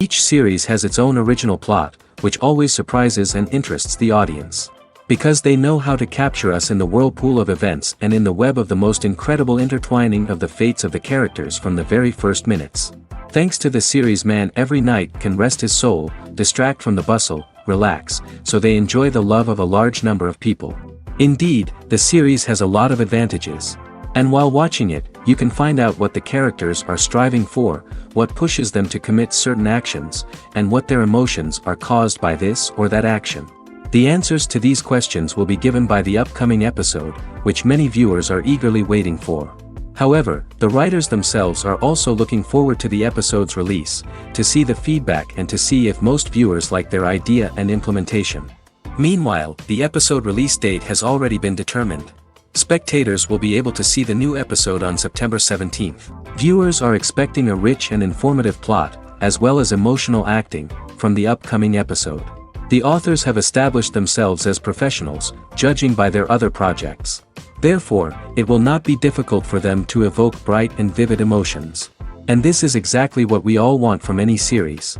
Each series has its own original plot, which always surprises and interests the audience. Because they know how to capture us in the whirlpool of events and in the web of the most incredible intertwining of the fates of the characters from the very first minutes. Thanks to the series, man every night can rest his soul, distract from the bustle, relax, so they enjoy the love of a large number of people. Indeed, the series has a lot of advantages. And while watching it, you can find out what the characters are striving for, what pushes them to commit certain actions, and what their emotions are caused by this or that action. The answers to these questions will be given by the upcoming episode, which many viewers are eagerly waiting for. However, the writers themselves are also looking forward to the episode's release, to see the feedback and to see if most viewers like their idea and implementation. Meanwhile, the episode release date has already been determined. Spectators will be able to see the new episode on September 17th. Viewers are expecting a rich and informative plot, as well as emotional acting, from the upcoming episode. The authors have established themselves as professionals, judging by their other projects. Therefore, it will not be difficult for them to evoke bright and vivid emotions. And this is exactly what we all want from any series.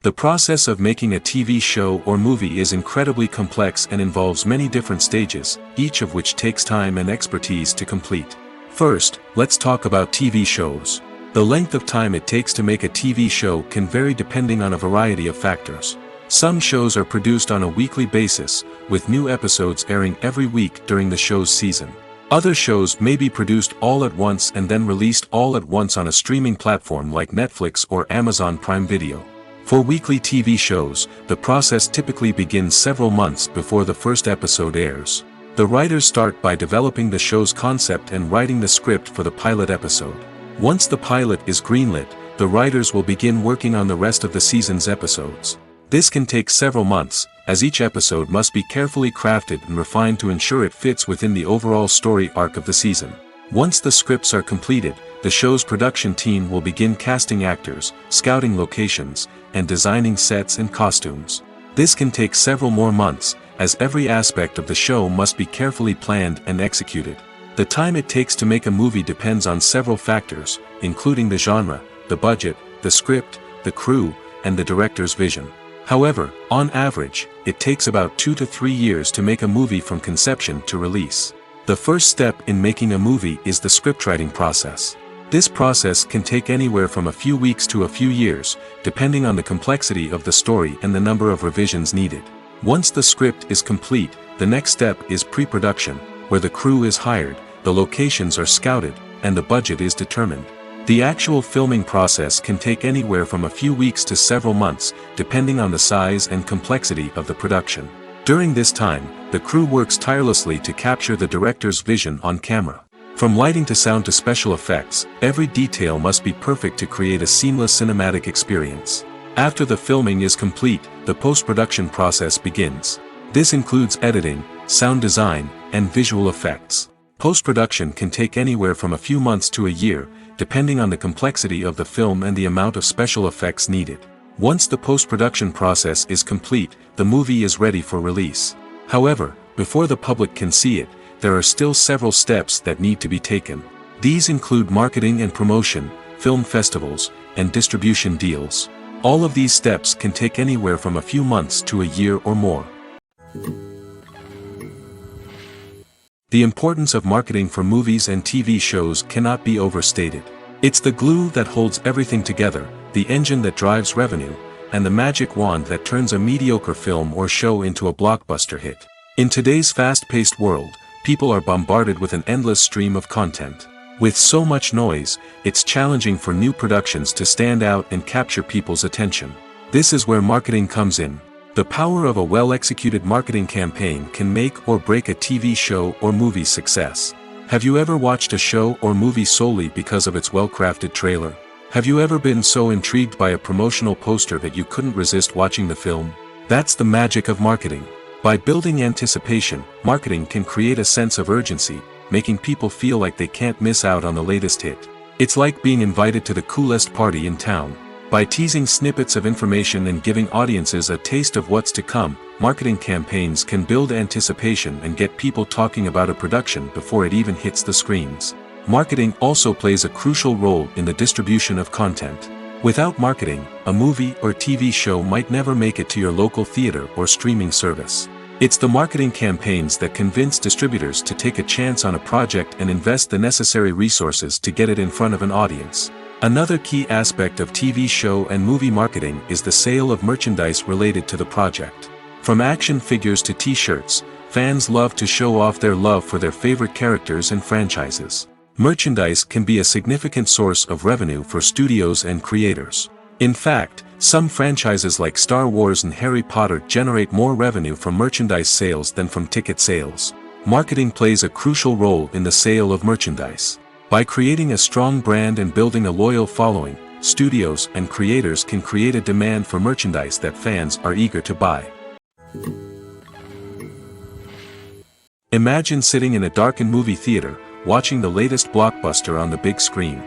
The process of making a TV show or movie is incredibly complex and involves many different stages, each of which takes time and expertise to complete. First, let's talk about TV shows. The length of time it takes to make a TV show can vary depending on a variety of factors. Some shows are produced on a weekly basis, with new episodes airing every week during the show's season. Other shows may be produced all at once and then released all at once on a streaming platform like Netflix or Amazon Prime Video. For weekly TV shows, the process typically begins several months before the first episode airs. The writers start by developing the show's concept and writing the script for the pilot episode. Once the pilot is greenlit, the writers will begin working on the rest of the season's episodes. This can take several months, as each episode must be carefully crafted and refined to ensure it fits within the overall story arc of the season. Once the scripts are completed, the show's production team will begin casting actors, scouting locations, and designing sets and costumes. This can take several more months, as every aspect of the show must be carefully planned and executed. The time it takes to make a movie depends on several factors, including the genre, the budget, the script, the crew, and the director's vision. However, on average, it takes about 2 to 3 years to make a movie from conception to release. The first step in making a movie is the scriptwriting process. This process can take anywhere from a few weeks to a few years, depending on the complexity of the story and the number of revisions needed. Once the script is complete, the next step is pre-production, where the crew is hired, the locations are scouted, and the budget is determined. The actual filming process can take anywhere from a few weeks to several months, depending on the size and complexity of the production. During this time, the crew works tirelessly to capture the director's vision on camera. From lighting to sound to special effects, every detail must be perfect to create a seamless cinematic experience. After the filming is complete, the post-production process begins. This includes editing, sound design, and visual effects. Post-production can take anywhere from a few months to a year, depending on the complexity of the film and the amount of special effects needed. Once the post-production process is complete, the movie is ready for release. However, before the public can see it, there are still several steps that need to be taken. These include marketing and promotion, film festivals, and distribution deals. All of these steps can take anywhere from a few months to a year or more. The importance of marketing for movies and TV shows cannot be overstated. It's the glue that holds everything together, the engine that drives revenue, and the magic wand that turns a mediocre film or show into a blockbuster hit. In today's fast-paced world, people are bombarded with an endless stream of content. With so much noise, it's challenging for new productions to stand out and capture people's attention. This is where marketing comes in. The power of a well-executed marketing campaign can make or break a TV show or movie's success. Have you ever watched a show or movie solely because of its well-crafted trailer? Have you ever been so intrigued by a promotional poster that you couldn't resist watching the film? That's the magic of marketing. By building anticipation, marketing can create a sense of urgency, making people feel like they can't miss out on the latest hit. It's like being invited to the coolest party in town. By teasing snippets of information and giving audiences a taste of what's to come, marketing campaigns can build anticipation and get people talking about a production before it even hits the screens. Marketing also plays a crucial role in the distribution of content. Without marketing, a movie or TV show might never make it to your local theater or streaming service. It's the marketing campaigns that convince distributors to take a chance on a project and invest the necessary resources to get it in front of an audience. Another key aspect of TV show and movie marketing is the sale of merchandise related to the project. From action figures to t-shirts, fans love to show off their love for their favorite characters and franchises. Merchandise can be a significant source of revenue for studios and creators. In fact, some franchises like Star Wars and Harry Potter generate more revenue from merchandise sales than from ticket sales. Marketing plays a crucial role in the sale of merchandise. By creating a strong brand and building a loyal following, studios and creators can create a demand for merchandise that fans are eager to buy. Imagine sitting in a darkened movie theater, watching the latest blockbuster on the big screen.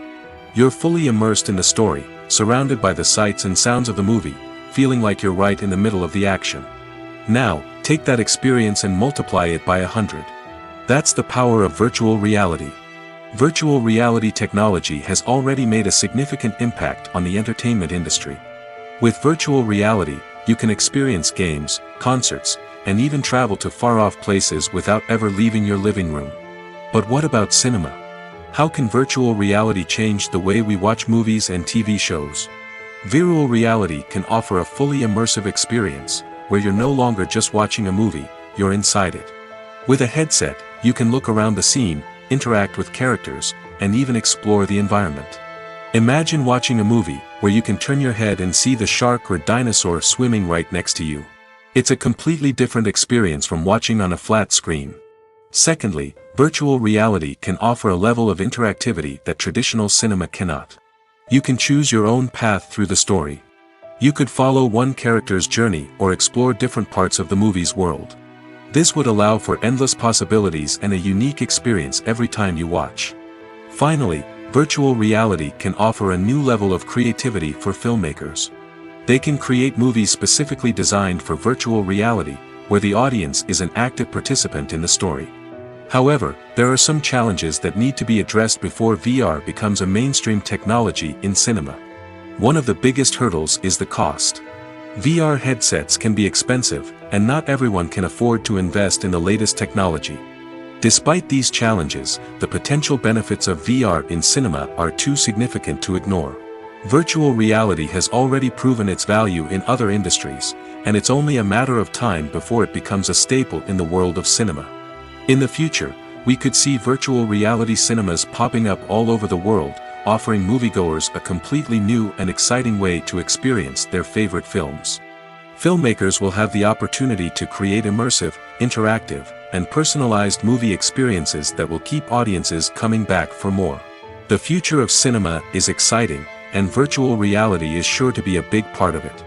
You're fully immersed in the story, surrounded by the sights and sounds of the movie, feeling like you're right in the middle of the action. Now, take that experience and multiply it by 100. That's the power of virtual reality. Virtual reality technology has already made a significant impact on the entertainment industry. With virtual reality, you can experience games, concerts, and even travel to far-off places without ever leaving your living room. But what about cinema? How can virtual reality change the way we watch movies and TV shows? Virtual reality can offer a fully immersive experience, where you're no longer just watching a movie, you're inside it. With a headset, you can look around the scene, interact with characters, and even explore the environment. Imagine watching a movie, where you can turn your head and see the shark or dinosaur swimming right next to you. It's a completely different experience from watching on a flat screen. Secondly, virtual reality can offer a level of interactivity that traditional cinema cannot. You can choose your own path through the story. You could follow one character's journey or explore different parts of the movie's world. This would allow for endless possibilities and a unique experience every time you watch. Finally, virtual reality can offer a new level of creativity for filmmakers. They can create movies specifically designed for virtual reality, where the audience is an active participant in the story. However, there are some challenges that need to be addressed before VR becomes a mainstream technology in cinema. One of the biggest hurdles is the cost. VR headsets can be expensive, and not everyone can afford to invest in the latest technology. Despite these challenges, the potential benefits of VR in cinema are too significant to ignore. Virtual reality has already proven its value in other industries, and it's only a matter of time before it becomes a staple in the world of cinema. In the future, we could see virtual reality cinemas popping up all over the world, offering moviegoers a completely new and exciting way to experience their favorite films. Filmmakers will have the opportunity to create immersive, interactive, and personalized movie experiences that will keep audiences coming back for more. The future of cinema is exciting, and virtual reality is sure to be a big part of it.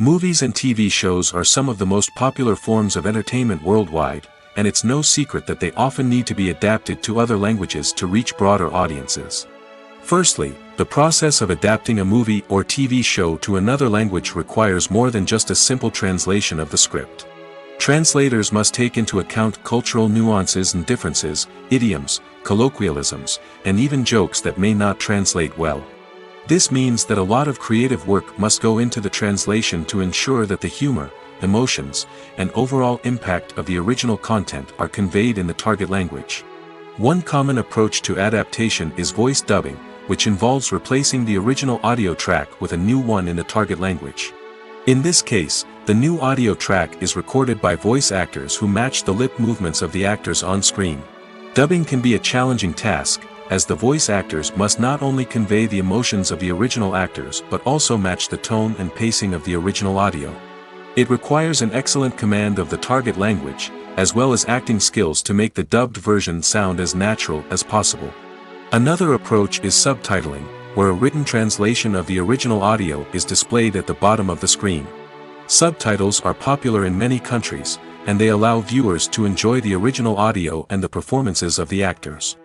Movies and TV shows are some of the most popular forms of entertainment worldwide, and it's no secret that they often need to be adapted to other languages to reach broader audiences. Firstly, the process of adapting a movie or TV show to another language requires more than just a simple translation of the script. Translators must take into account cultural nuances and differences, idioms, colloquialisms, and even jokes that may not translate well. This means that a lot of creative work must go into the translation to ensure that the humor, emotions, and overall impact of the original content are conveyed in the target language. One common approach to adaptation is voice dubbing, which involves replacing the original audio track with a new one in the target language. In this case, the new audio track is recorded by voice actors who match the lip movements of the actors on screen. Dubbing can be a challenging task, as the voice actors must not only convey the emotions of the original actors but also match the tone and pacing of the original audio. It requires an excellent command of the target language, as well as acting skills to make the dubbed version sound as natural as possible. Another approach is subtitling, where a written translation of the original audio is displayed at the bottom of the screen. Subtitles are popular in many countries, and they allow viewers to enjoy the original audio and the performances of the actors.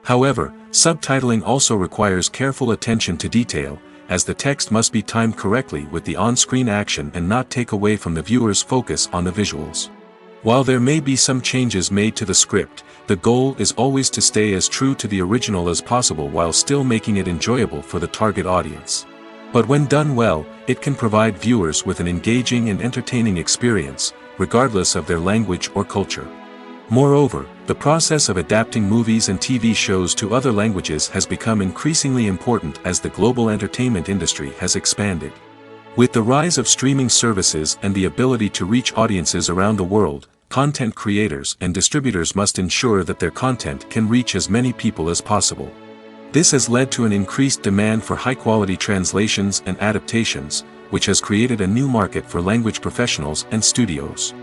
However, subtitling also requires careful attention to detail, as the text must be timed correctly with the on-screen action and not take away from the viewer's focus on the visuals. While there may be some changes made to the script, the goal is always to stay as true to the original as possible while still making it enjoyable for the target audience. But when done well, it can provide viewers with an engaging and entertaining experience, regardless of their language or culture. Moreover, the process of adapting movies and TV shows to other languages has become increasingly important as the global entertainment industry has expanded. With the rise of streaming services and the ability to reach audiences around the world, content creators and distributors must ensure that their content can reach as many people as possible. This has led to an increased demand for high-quality translations and adaptations, which has created a new market for language professionals and studios.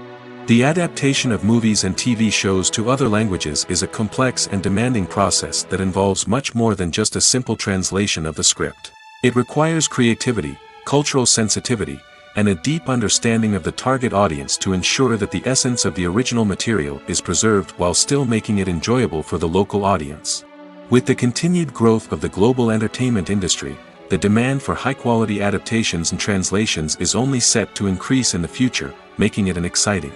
The adaptation of movies and TV shows to other languages is a complex and demanding process that involves much more than just a simple translation of the script. It requires creativity, cultural sensitivity, and a deep understanding of the target audience to ensure that the essence of the original material is preserved while still making it enjoyable for the local audience. With the continued growth of the global entertainment industry, the demand for high-quality adaptations and translations is only set to increase in the future, making it an exciting.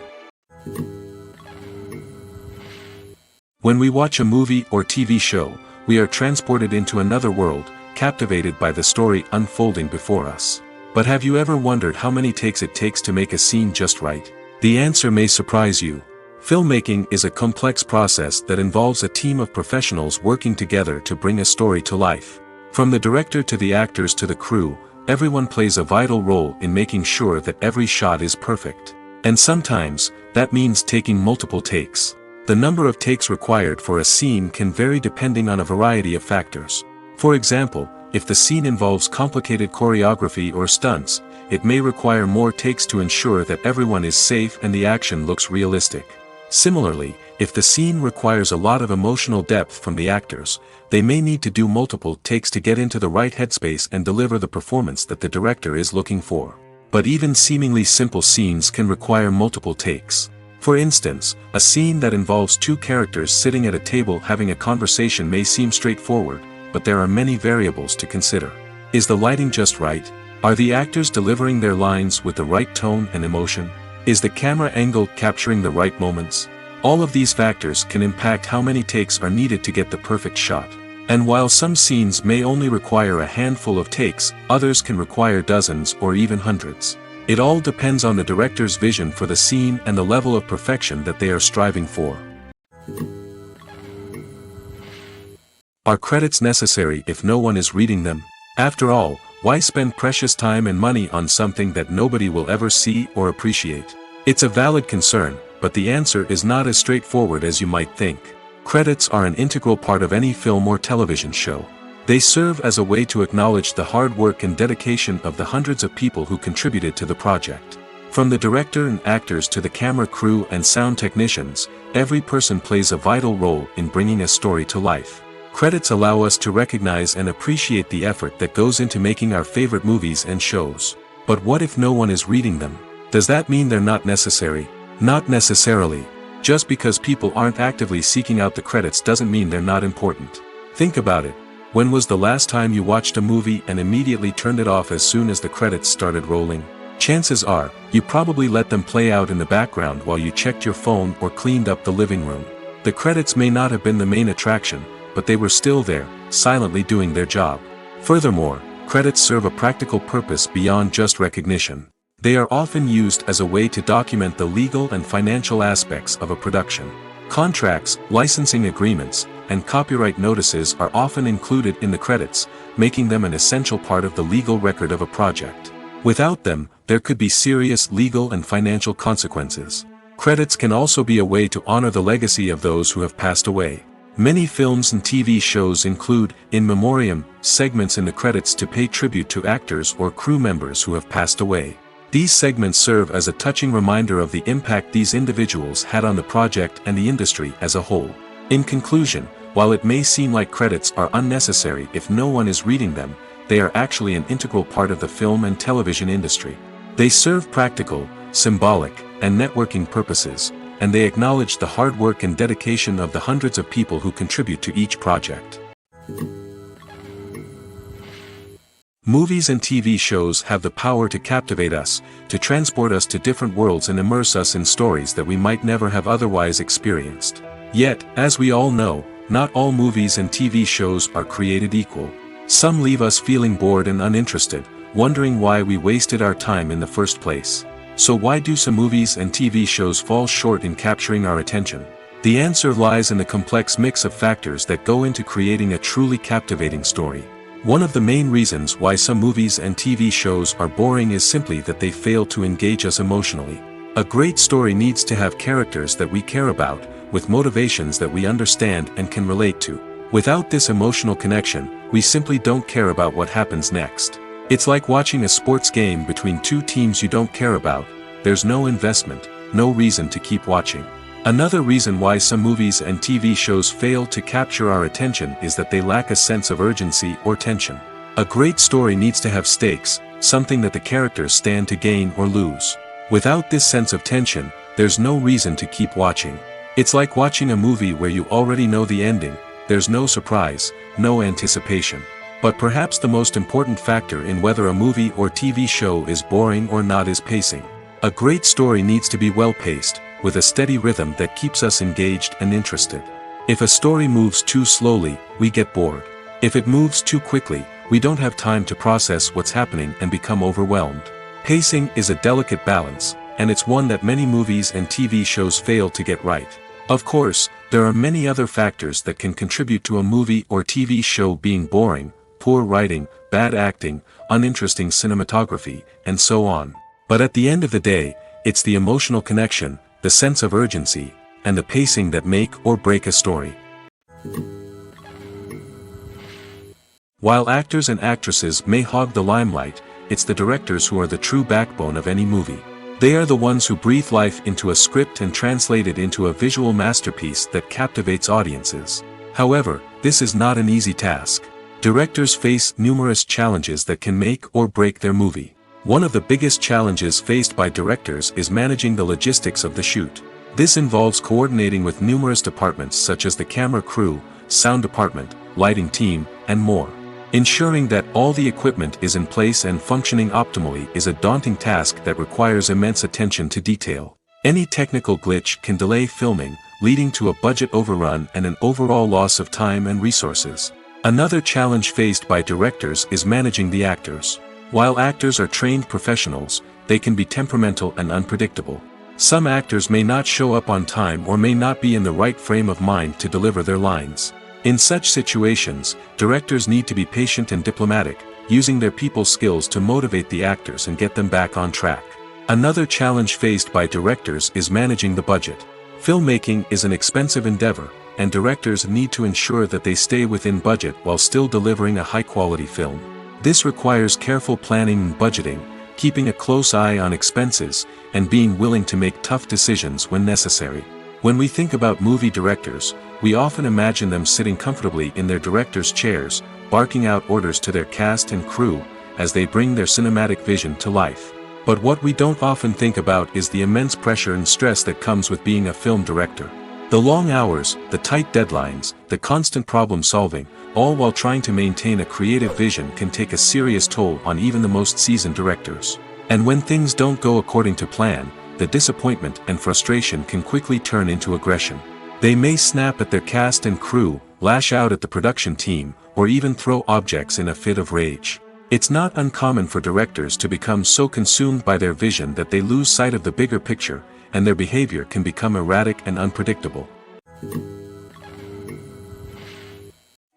When we watch a movie or TV show, we are transported into another world, captivated by the story unfolding before us. But have you ever wondered how many takes it takes to make a scene just right? The answer may surprise you. Filmmaking is a complex process that involves a team of professionals working together to bring a story to life. From the director to the actors to the crew, everyone plays a vital role in making sure that every shot is perfect. And sometimes, that means taking multiple takes. The number of takes required for a scene can vary depending on a variety of factors. For example, if the scene involves complicated choreography or stunts, it may require more takes to ensure that everyone is safe and the action looks realistic. Similarly, if the scene requires a lot of emotional depth from the actors, they may need to do multiple takes to get into the right headspace and deliver the performance that the director is looking for. But even seemingly simple scenes can require multiple takes. For instance, a scene that involves two characters sitting at a table having a conversation may seem straightforward, but there are many variables to consider. Is the lighting just right? Are the actors delivering their lines with the right tone and emotion? Is the camera angle capturing the right moments? All of these factors can impact how many takes are needed to get the perfect shot. And while some scenes may only require a handful of takes, others can require dozens or even hundreds. It all depends on the director's vision for the scene and the level of perfection that they are striving for. Are credits necessary if no one is reading them? After all, why spend precious time and money on something that nobody will ever see or appreciate? It's a valid concern, but the answer is not as straightforward as you might think. Credits are an integral part of any film or television show. They serve as a way to acknowledge the hard work and dedication of the hundreds of people who contributed to the project. From the director and actors to the camera crew and sound technicians, every person plays a vital role in bringing a story to life. Credits allow us to recognize and appreciate the effort that goes into making our favorite movies and shows. But what if no one is reading them? Does that mean they're not necessary? Not necessarily. Just because people aren't actively seeking out the credits doesn't mean they're not important. Think about it. When was the last time you watched a movie and immediately turned it off as soon as the credits started rolling? Chances are, you probably let them play out in the background while you checked your phone or cleaned up the living room. The credits may not have been the main attraction, but they were still there, silently doing their job. Furthermore, credits serve a practical purpose beyond just recognition. They are often used as a way to document the legal and financial aspects of a production. Contracts, licensing agreements, and copyright notices are often included in the credits, making them an essential part of the legal record of a project. Without them, there could be serious legal and financial consequences. Credits can also be a way to honor the legacy of those who have passed away. Many films and TV shows include, in memoriam, segments in the credits to pay tribute to actors or crew members who have passed away. These segments serve as a touching reminder of the impact these individuals had on the project and the industry as a whole. In conclusion, while it may seem like credits are unnecessary if no one is reading them, they are actually an integral part of the film and television industry. They serve practical, symbolic, and networking purposes, and they acknowledge the hard work and dedication of the hundreds of people who contribute to each project. Movies and TV shows have the power to captivate us, to transport us to different worlds and immerse us in stories that we might never have otherwise experienced. Yet, as we all know, not all movies and TV shows are created equal. Some leave us feeling bored and uninterested, wondering why we wasted our time in the first place. So why do some movies and TV shows fall short in capturing our attention? The answer lies in the complex mix of factors that go into creating a truly captivating story. One of the main reasons why some movies and TV shows are boring is simply that they fail to engage us emotionally. A great story needs to have characters that we care about, with motivations that we understand and can relate to. Without this emotional connection, we simply don't care about what happens next. It's like watching a sports game between two teams you don't care about. There's no investment, no reason to keep watching. Another reason why some movies and TV shows fail to capture our attention is that they lack a sense of urgency or tension. A great story needs to have stakes, something that the characters stand to gain or lose. Without this sense of tension, there's no reason to keep watching. It's like watching a movie where you already know the ending. There's no surprise, no anticipation. But perhaps the most important factor in whether a movie or TV show is boring or not is pacing. A great story needs to be well-paced, with a steady rhythm that keeps us engaged and interested. If a story moves too slowly, we get bored. If it moves too quickly, we don't have time to process what's happening and become overwhelmed. Pacing is a delicate balance, and it's one that many movies and TV shows fail to get right. Of course, there are many other factors that can contribute to a movie or TV show being boring: poor writing, bad acting, uninteresting cinematography, and so on. But at the end of the day, it's the emotional connection, the sense of urgency, and the pacing that make or break a story. While actors and actresses may hog the limelight, it's the directors who are the true backbone of any movie. They are the ones who breathe life into a script and translate it into a visual masterpiece that captivates audiences. However, this is not an easy task. Directors face numerous challenges that can make or break their movie. One of the biggest challenges faced by directors is managing the logistics of the shoot. This involves coordinating with numerous departments such as the camera crew, sound department, lighting team, and more. Ensuring that all the equipment is in place and functioning optimally is a daunting task that requires immense attention to detail. Any technical glitch can delay filming, leading to a budget overrun and an overall loss of time and resources. Another challenge faced by directors is managing the actors. While actors are trained professionals, they can be temperamental and unpredictable. Some actors may not show up on time or may not be in the right frame of mind to deliver their lines. In such situations, directors need to be patient and diplomatic, using their people skills to motivate the actors and get them back on track. Another challenge faced by directors is managing the budget. Filmmaking is an expensive endeavor, and directors need to ensure that they stay within budget while still delivering a high-quality film. This requires careful planning and budgeting, keeping a close eye on expenses, and being willing to make tough decisions when necessary. When we think about movie directors, we often imagine them sitting comfortably in their director's chairs, barking out orders to their cast and crew, as they bring their cinematic vision to life. But what we don't often think about is the immense pressure and stress that comes with being a film director. The long hours, the tight deadlines, the constant problem solving, all while trying to maintain a creative vision can take a serious toll on even the most seasoned directors. And when things don't go according to plan, the disappointment and frustration can quickly turn into aggression. They may snap at their cast and crew, lash out at the production team, or even throw objects in a fit of rage. It's not uncommon for directors to become so consumed by their vision that they lose sight of the bigger picture, and their behavior can become erratic and unpredictable.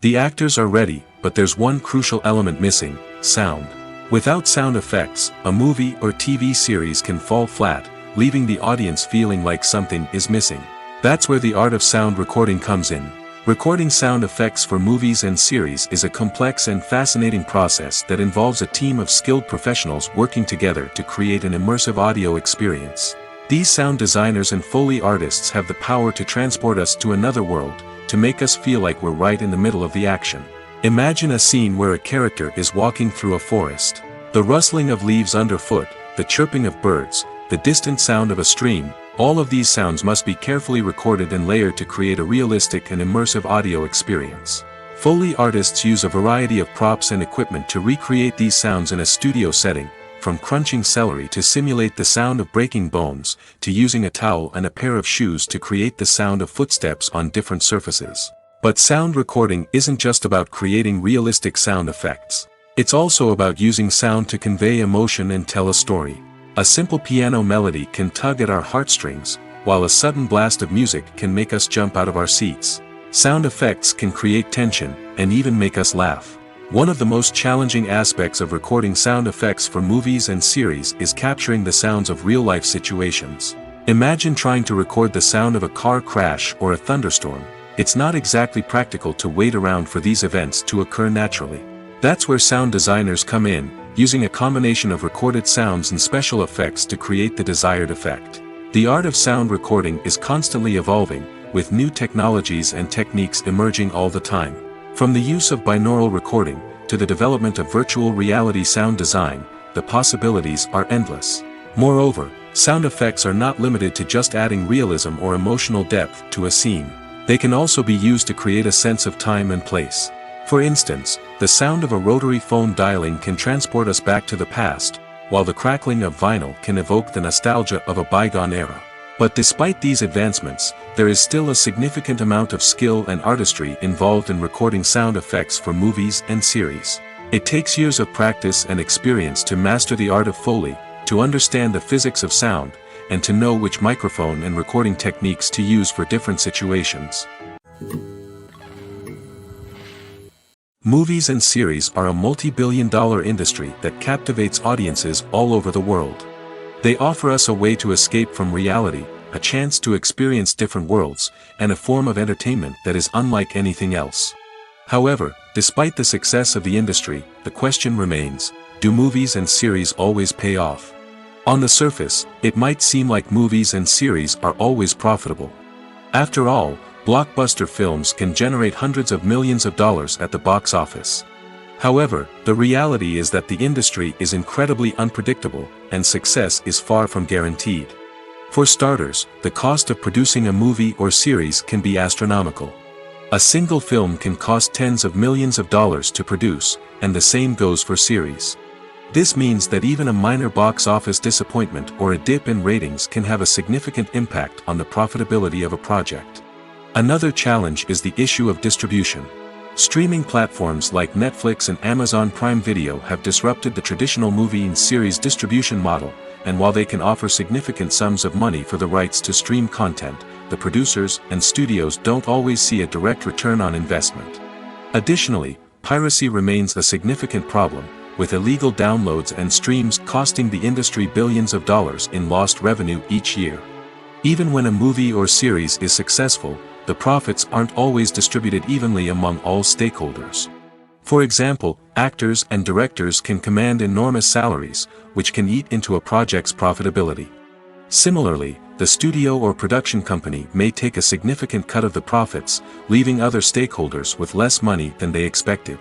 The actors are ready, but there's one crucial element missing: sound. Without sound effects, a movie or TV series can fall flat, leaving the audience feeling like something is missing. That's where the art of sound recording comes in. Recording sound effects for movies and series is a complex and fascinating process that involves a team of skilled professionals working together to create an immersive audio experience. These sound designers and Foley artists have the power to transport us to another world, to make us feel like we're right in the middle of the action. Imagine a scene where a character is walking through a forest. The rustling of leaves underfoot, the chirping of birds, the distant sound of a stream, all of these sounds must be carefully recorded and layered to create a realistic and immersive audio experience. Foley artists use a variety of props and equipment to recreate these sounds in a studio setting, from crunching celery to simulate the sound of breaking bones, to using a towel and a pair of shoes to create the sound of footsteps on different surfaces. But sound recording isn't just about creating realistic sound effects. It's also about using sound to convey emotion and tell a story. A simple piano melody can tug at our heartstrings, while a sudden blast of music can make us jump out of our seats. Sound effects can create tension, and even make us laugh. One of the most challenging aspects of recording sound effects for movies and series is capturing the sounds of real-life situations. Imagine trying to record the sound of a car crash or a thunderstorm. It's not exactly practical to wait around for these events to occur naturally. That's where sound designers come in, using a combination of recorded sounds and special effects to create the desired effect. The art of sound recording is constantly evolving, with new technologies and techniques emerging all the time. From the use of binaural recording, to the development of virtual reality sound design, the possibilities are endless. Moreover, sound effects are not limited to just adding realism or emotional depth to a scene. They can also be used to create a sense of time and place. For instance, the sound of a rotary phone dialing can transport us back to the past, while the crackling of vinyl can evoke the nostalgia of a bygone era. But despite these advancements, there is still a significant amount of skill and artistry involved in recording sound effects for movies and series. It takes years of practice and experience to master the art of Foley, to understand the physics of sound, and to know which microphone and recording techniques to use for different situations. Movies and series are a multi-billion-dollar industry that captivates audiences all over the world. They offer us a way to escape from reality, a chance to experience different worlds, and a form of entertainment that is unlike anything else. However, despite the success of the industry, the question remains, do movies and series always pay off? On the surface, it might seem like movies and series are always profitable. After all, blockbuster films can generate hundreds of millions of dollars at the box office. However, the reality is that the industry is incredibly unpredictable, and success is far from guaranteed. For starters, the cost of producing a movie or series can be astronomical. A single film can cost tens of millions of dollars to produce, and the same goes for series. This means that even a minor box office disappointment or a dip in ratings can have a significant impact on the profitability of a project. Another challenge is the issue of distribution. Streaming platforms like Netflix and Amazon Prime Video have disrupted the traditional movie and series distribution model, and while they can offer significant sums of money for the rights to stream content, the producers and studios don't always see a direct return on investment. Additionally, piracy remains a significant problem, with illegal downloads and streams costing the industry billions of dollars in lost revenue each year. Even when a movie or series is successful, the profits aren't always distributed evenly among all stakeholders. For example, actors and directors can command enormous salaries, which can eat into a project's profitability. Similarly, the studio or production company may take a significant cut of the profits, leaving other stakeholders with less money than they expected.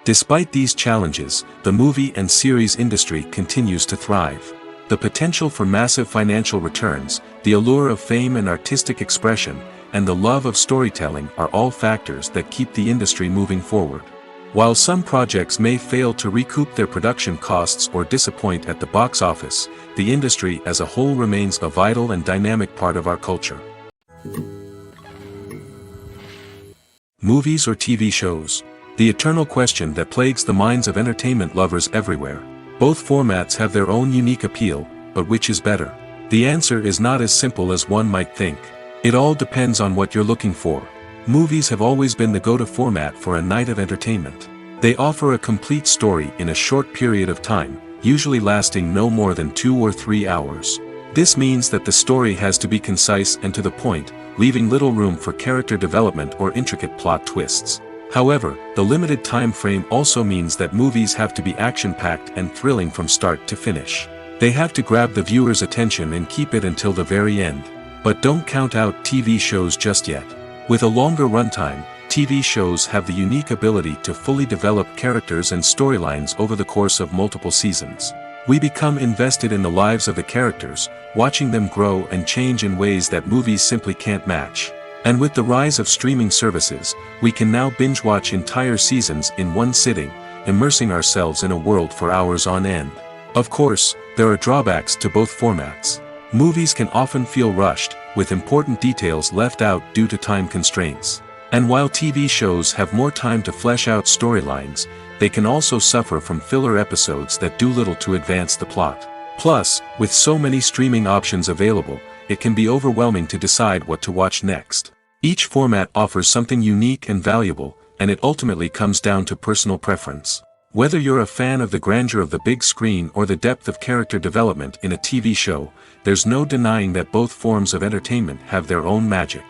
Despite these challenges, the movie and series industry continues to thrive. The potential for massive financial returns, the allure of fame and artistic expression, and the love of storytelling are all factors that keep the industry moving forward. While some projects may fail to recoup their production costs or disappoint at the box office, the industry as a whole remains a vital and dynamic part of our culture. Movies or TV shows? The eternal question that plagues the minds of entertainment lovers everywhere. Both formats have their own unique appeal, but which is better? The answer is not as simple as one might think. It all depends on what you're looking for. Movies have always been the go-to format for a night of entertainment. They offer a complete story in a short period of time, usually lasting no more than 2 or 3 hours. This means that the story has to be concise and to the point, leaving little room for character development or intricate plot twists. However, the limited time frame also means that movies have to be action-packed and thrilling from start to finish. They have to grab the viewer's attention and keep it until the very end. But don't count out TV shows just yet. With a longer runtime, TV shows have the unique ability to fully develop characters and storylines over the course of multiple seasons. We become invested in the lives of the characters, watching them grow and change in ways that movies simply can't match. And with the rise of streaming services, we can now binge-watch entire seasons in one sitting, immersing ourselves in a world for hours on end. Of course, there are drawbacks to both formats. Movies can often feel rushed, with important details left out due to time constraints. And while TV shows have more time to flesh out storylines, they can also suffer from filler episodes that do little to advance the plot. Plus, with so many streaming options available, it can be overwhelming to decide what to watch next. Each format offers something unique and valuable, and it ultimately comes down to personal preference. Whether you're a fan of the grandeur of the big screen or the depth of character development in a TV show, there's no denying that both forms of entertainment have their own magic.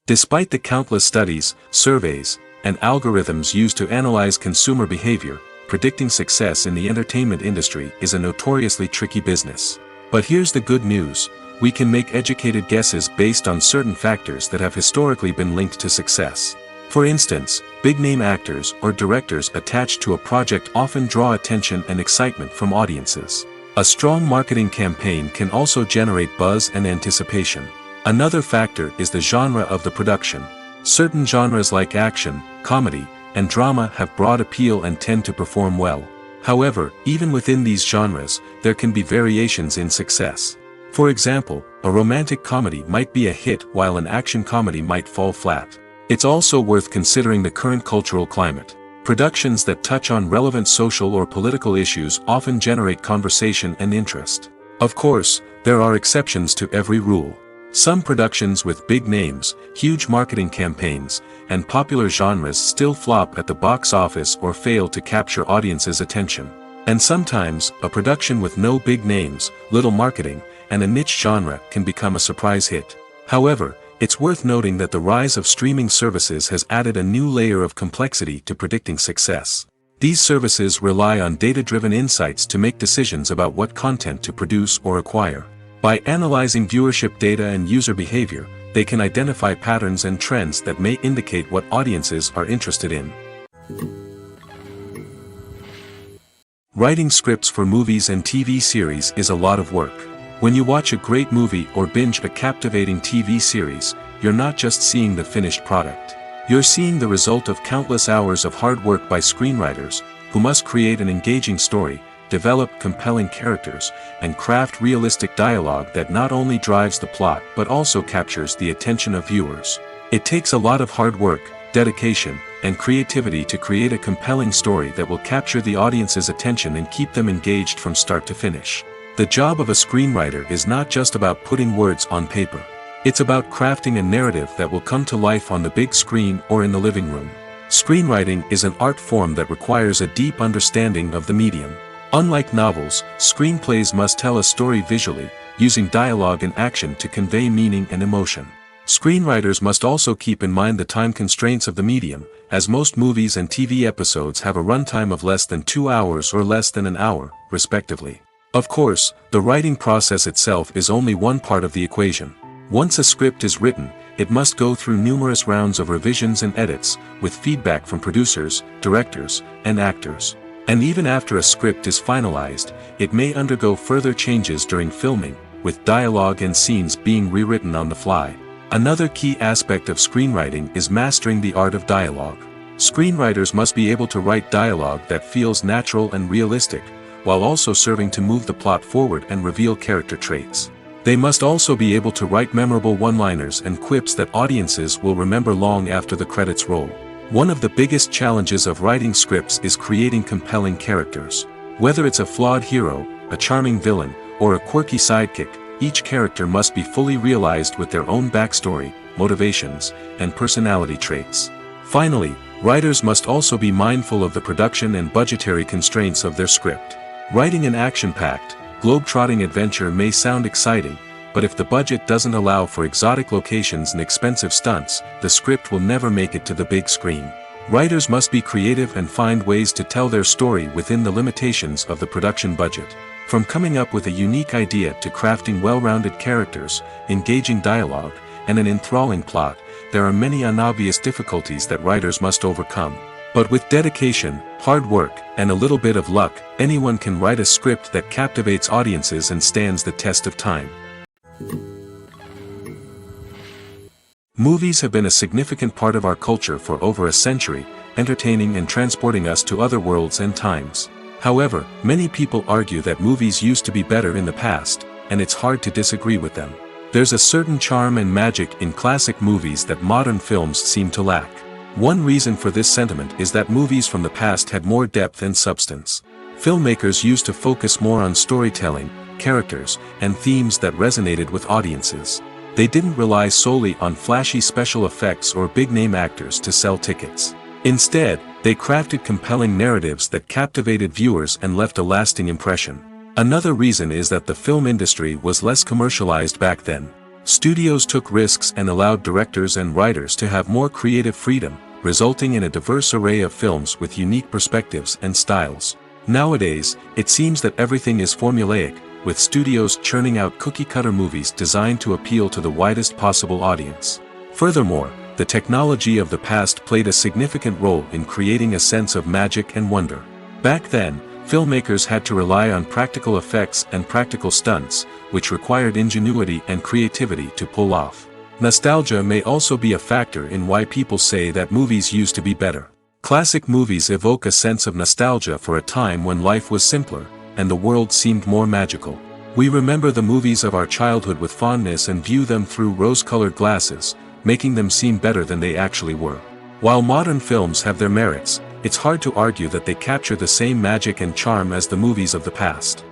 Despite the countless studies, surveys, and algorithms used to analyze consumer behavior, predicting success in the entertainment industry is a notoriously tricky business. But here's the good news: we can make educated guesses based on certain factors that have historically been linked to success. For instance, big-name actors or directors attached to a project often draw attention and excitement from audiences. A strong marketing campaign can also generate buzz and anticipation. Another factor is the genre of the production. Certain genres like action, comedy, and drama have broad appeal and tend to perform well. However, even within these genres, there can be variations in success. For example, a romantic comedy might be a hit while an action comedy might fall flat. It's also worth considering the current cultural climate. Productions that touch on relevant social or political issues often generate conversation and interest. Of course, there are exceptions to every rule. Some productions with big names, huge marketing campaigns, and popular genres still flop at the box office or fail to capture audiences' attention. And sometimes, a production with no big names, little marketing, and a niche genre can become a surprise hit. However, it's worth noting that the rise of streaming services has added a new layer of complexity to predicting success. These services rely on data-driven insights to make decisions about what content to produce or acquire. By analyzing viewership data and user behavior, they can identify patterns and trends that may indicate what audiences are interested in. Writing scripts for movies and TV series is a lot of work. When you watch a great movie or binge a captivating TV series, you're not just seeing the finished product. You're seeing the result of countless hours of hard work by screenwriters, who must create an engaging story, develop compelling characters, and craft realistic dialogue that not only drives the plot but also captures the attention of viewers. It takes a lot of hard work, dedication, and creativity to create a compelling story that will capture the audience's attention and keep them engaged from start to finish. The job of a screenwriter is not just about putting words on paper. It's about crafting a narrative that will come to life on the big screen or in the living room. Screenwriting is an art form that requires a deep understanding of the medium. Unlike novels, screenplays must tell a story visually, using dialogue and action to convey meaning and emotion. Screenwriters must also keep in mind the time constraints of the medium, as most movies and TV episodes have a runtime of less than 2 hours or less than an hour, respectively. Of course, the writing process itself is only one part of the equation. Once a script is written, it must go through numerous rounds of revisions and edits, with feedback from producers, directors, and actors. And even after a script is finalized, it may undergo further changes during filming, with dialogue and scenes being rewritten on the fly. Another key aspect of screenwriting is mastering the art of dialogue. Screenwriters must be able to write dialogue that feels natural and realistic, while also serving to move the plot forward and reveal character traits. They must also be able to write memorable one-liners and quips that audiences will remember long after the credits roll. One of the biggest challenges of writing scripts is creating compelling characters. Whether it's a flawed hero, a charming villain, or a quirky sidekick, each character must be fully realized with their own backstory, motivations, and personality traits. Finally, writers must also be mindful of the production and budgetary constraints of their script. Writing an action-packed, globe-trotting adventure may sound exciting, but if the budget doesn't allow for exotic locations and expensive stunts, the script will never make it to the big screen. Writers must be creative and find ways to tell their story within the limitations of the production budget. From coming up with a unique idea to crafting well-rounded characters, engaging dialogue, and an enthralling plot, there are many unobvious difficulties that writers must overcome. But with dedication, hard work, and a little bit of luck, anyone can write a script that captivates audiences and stands the test of time. Movies have been a significant part of our culture for over a century, entertaining and transporting us to other worlds and times. However, many people argue that movies used to be better in the past, and it's hard to disagree with them. There's a certain charm and magic in classic movies that modern films seem to lack. One reason for this sentiment is that movies from the past had more depth and substance. Filmmakers used to focus more on storytelling, characters, and themes that resonated with audiences. They didn't rely solely on flashy special effects or big-name actors to sell tickets. Instead, they crafted compelling narratives that captivated viewers and left a lasting impression. Another reason is that the film industry was less commercialized back then. Studios took risks and allowed directors and writers to have more creative freedom, resulting in a diverse array of films with unique perspectives and styles. Nowadays, it seems that everything is formulaic, with studios churning out cookie-cutter movies designed to appeal to the widest possible audience. Furthermore, the technology of the past played a significant role in creating a sense of magic and wonder. Back then, filmmakers had to rely on practical effects and practical stunts, which required ingenuity and creativity to pull off. Nostalgia may also be a factor in why people say that movies used to be better. Classic movies evoke a sense of nostalgia for a time when life was simpler, and the world seemed more magical. We remember the movies of our childhood with fondness and view them through rose-colored glasses, making them seem better than they actually were. While modern films have their merits, it's hard to argue that they capture the same magic and charm as the movies of the past.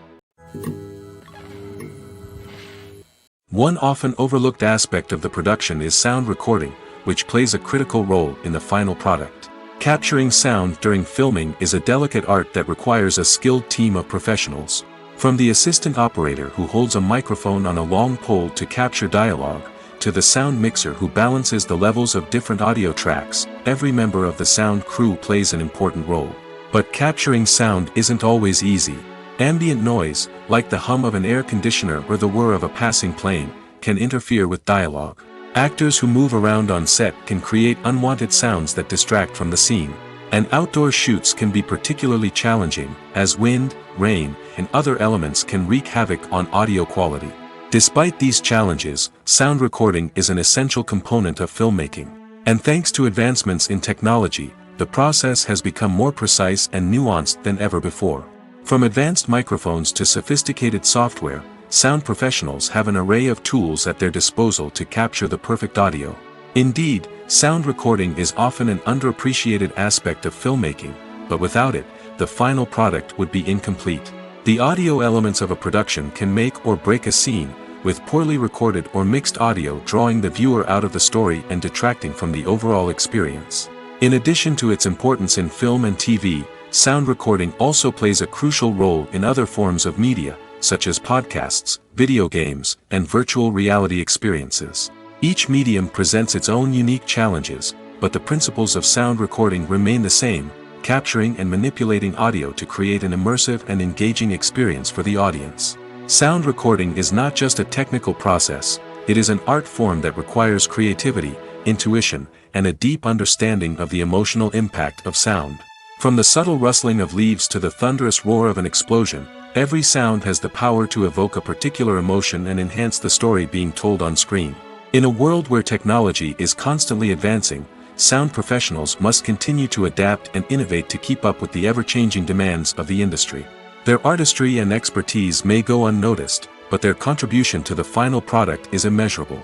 One often overlooked aspect of the production is sound recording, which plays a critical role in the final product. Capturing sound during filming is a delicate art that requires a skilled team of professionals. From the assistant operator who holds a microphone on a long pole to capture dialogue, to the sound mixer who balances the levels of different audio tracks, every member of the sound crew plays an important role. But capturing sound isn't always easy. Ambient noise, like the hum of an air conditioner or the whir of a passing plane, can interfere with dialogue. Actors who move around on set can create unwanted sounds that distract from the scene. And outdoor shoots can be particularly challenging, as wind, rain, and other elements can wreak havoc on audio quality. Despite these challenges, sound recording is an essential component of filmmaking. And thanks to advancements in technology, the process has become more precise and nuanced than ever before. From advanced microphones to sophisticated software, sound professionals have an array of tools at their disposal to capture the perfect audio. Indeed, sound recording is often an underappreciated aspect of filmmaking, but without it, the final product would be incomplete. The audio elements of a production can make or break a scene, with poorly recorded or mixed audio drawing the viewer out of the story and detracting from the overall experience. In addition to its importance in film and TV, sound recording also plays a crucial role in other forms of media, such as podcasts, video games, and virtual reality experiences. Each medium presents its own unique challenges, but the principles of sound recording remain the same, capturing and manipulating audio to create an immersive and engaging experience for the audience. Sound recording is not just a technical process, it is an art form that requires creativity, intuition, and a deep understanding of the emotional impact of sound. From the subtle rustling of leaves to the thunderous roar of an explosion, every sound has the power to evoke a particular emotion and enhance the story being told on screen. In a world where technology is constantly advancing, sound professionals must continue to adapt and innovate to keep up with the ever-changing demands of the industry. Their artistry and expertise may go unnoticed, but their contribution to the final product is immeasurable.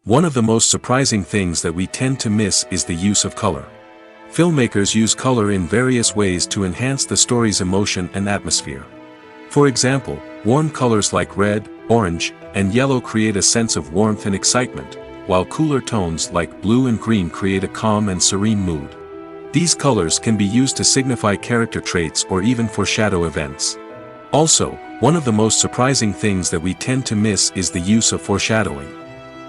One of the most surprising things that we tend to miss is the use of color. Filmmakers use color in various ways to enhance the story's emotion and atmosphere. For example, warm colors like red, orange, and yellow create a sense of warmth and excitement, while cooler tones like blue and green create a calm and serene mood. These colors can be used to signify character traits or even foreshadow events. Also, one of the most surprising things that we tend to miss is the use of foreshadowing.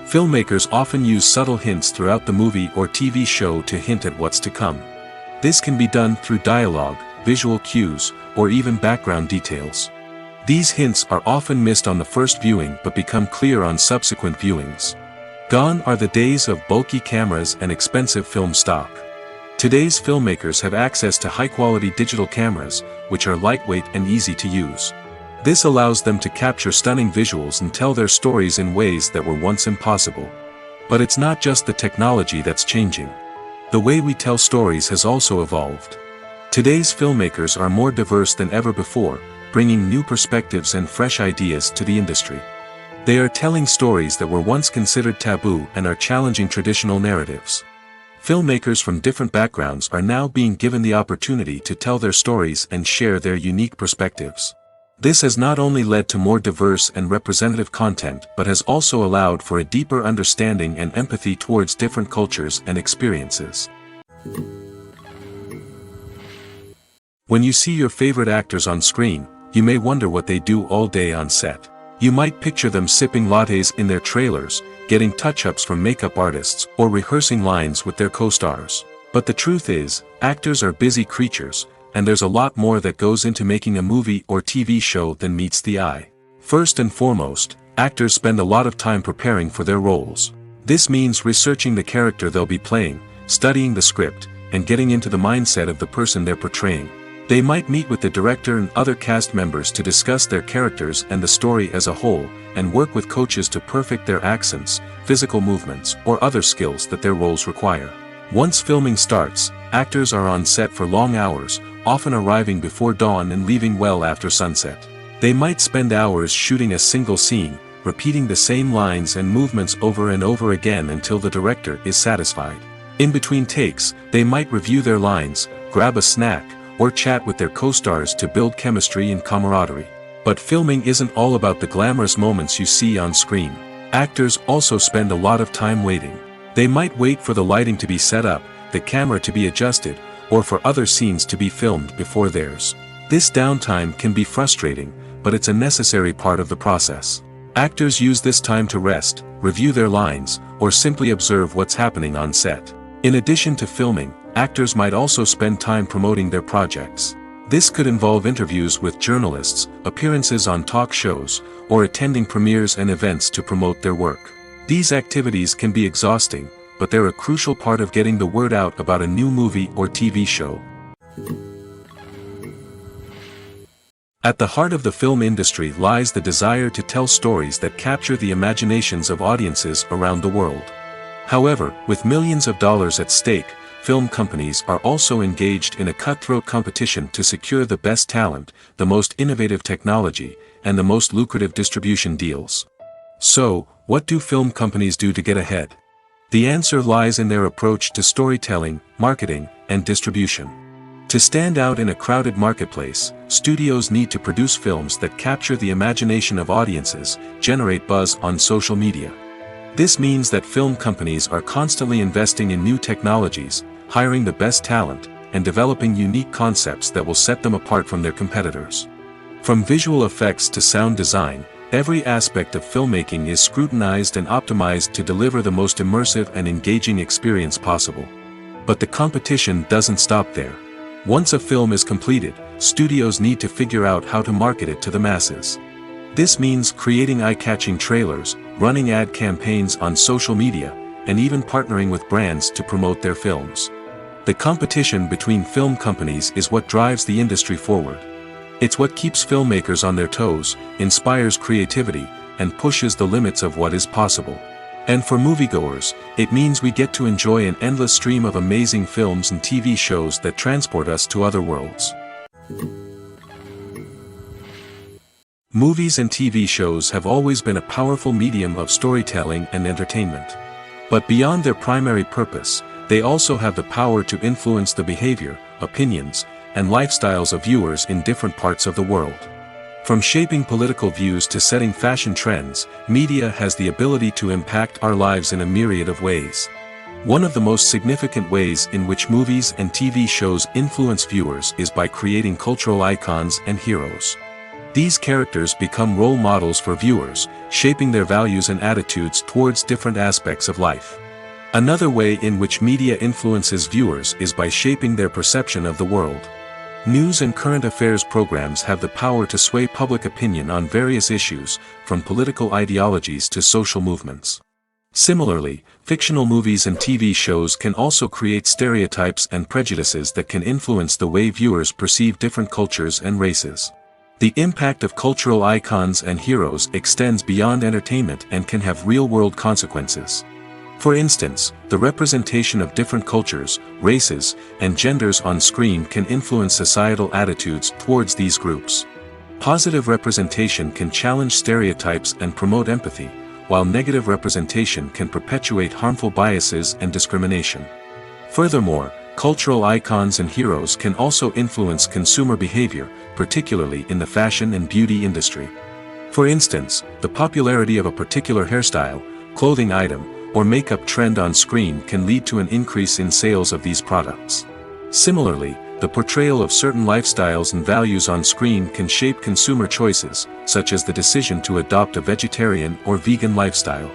Filmmakers often use subtle hints throughout the movie or TV show to hint at what's to come. This can be done through dialogue, visual cues, or even background details. These hints are often missed on the first viewing but become clear on subsequent viewings. Gone are the days of bulky cameras and expensive film stock. Today's filmmakers have access to high-quality digital cameras, which are lightweight and easy to use. This allows them to capture stunning visuals and tell their stories in ways that were once impossible. But it's not just the technology that's changing. The way we tell stories has also evolved. Today's filmmakers are more diverse than ever before, bringing new perspectives and fresh ideas to the industry. They are telling stories that were once considered taboo and are challenging traditional narratives. Filmmakers from different backgrounds are now being given the opportunity to tell their stories and share their unique perspectives. This has not only led to more diverse and representative content but has also allowed for a deeper understanding and empathy towards different cultures and experiences. When you see your favorite actors on screen, you may wonder what they do all day on set. You might picture them sipping lattes in their trailers, getting touch-ups from makeup artists, or rehearsing lines with their co-stars. But the truth is, actors are busy creatures, and there's a lot more that goes into making a movie or TV show than meets the eye. First and foremost, actors spend a lot of time preparing for their roles. This means researching the character they'll be playing, studying the script, and getting into the mindset of the person they're portraying. They might meet with the director and other cast members to discuss their characters and the story as a whole, and work with coaches to perfect their accents, physical movements, or other skills that their roles require. Once filming starts, actors are on set for long hours, often arriving before dawn and leaving well after sunset. They might spend hours shooting a single scene, repeating the same lines and movements over and over again until the director is satisfied. In between takes, they might review their lines, grab a snack, or chat with their co-stars to build chemistry and camaraderie. But filming isn't all about the glamorous moments you see on screen. Actors also spend a lot of time waiting. They might wait for the lighting to be set up, the camera to be adjusted, or for other scenes to be filmed before theirs. This downtime can be frustrating, but it's a necessary part of the process. Actors use this time to rest, review their lines, or simply observe what's happening on set. In addition to filming, actors might also spend time promoting their projects. This could involve interviews with journalists, appearances on talk shows, or attending premieres and events to promote their work. These activities can be exhausting, but they're a crucial part of getting the word out about a new movie or TV show. At the heart of the film industry lies the desire to tell stories that capture the imaginations of audiences around the world. However, with millions of dollars at stake, film companies are also engaged in a cutthroat competition to secure the best talent, the most innovative technology, and the most lucrative distribution deals. So, what do film companies do to get ahead? The answer lies in their approach to storytelling, marketing, and distribution. To stand out in a crowded marketplace, studios need to produce films that capture the imagination of audiences, generate buzz on social media. This means that film companies are constantly investing in new technologies, hiring the best talent, and developing unique concepts that will set them apart from their competitors. From visual effects to sound design, every aspect of filmmaking is scrutinized and optimized to deliver the most immersive and engaging experience possible. But the competition doesn't stop there. Once a film is completed, studios need to figure out how to market it to the masses. This means creating eye-catching trailers, running ad campaigns on social media, and even partnering with brands to promote their films. The competition between film companies is what drives the industry forward. It's what keeps filmmakers on their toes, inspires creativity, and pushes the limits of what is possible. And for moviegoers, it means we get to enjoy an endless stream of amazing films and TV shows that transport us to other worlds. Movies and TV shows have always been a powerful medium of storytelling and entertainment. But beyond their primary purpose, they also have the power to influence the behavior, opinions, and lifestyles of viewers in different parts of the world. From shaping political views to setting fashion trends, media has the ability to impact our lives in a myriad of ways. One of the most significant ways in which movies and TV shows influence viewers is by creating cultural icons and heroes. These characters become role models for viewers, shaping their values and attitudes towards different aspects of life. Another way in which media influences viewers is by shaping their perception of the world. News and current affairs programs have the power to sway public opinion on various issues, from political ideologies to social movements. Similarly, fictional movies and TV shows can also create stereotypes and prejudices that can influence the way viewers perceive different cultures and races. The impact of cultural icons and heroes extends beyond entertainment and can have real-world consequences. For instance, the representation of different cultures, races, and genders on screen can influence societal attitudes towards these groups. Positive representation can challenge stereotypes and promote empathy, while negative representation can perpetuate harmful biases and discrimination. Furthermore, cultural icons and heroes can also influence consumer behavior, particularly in the fashion and beauty industry. For instance, the popularity of a particular hairstyle, clothing item, or makeup trend on screen can lead to an increase in sales of these products. Similarly, the portrayal of certain lifestyles and values on screen can shape consumer choices, such as the decision to adopt a vegetarian or vegan lifestyle.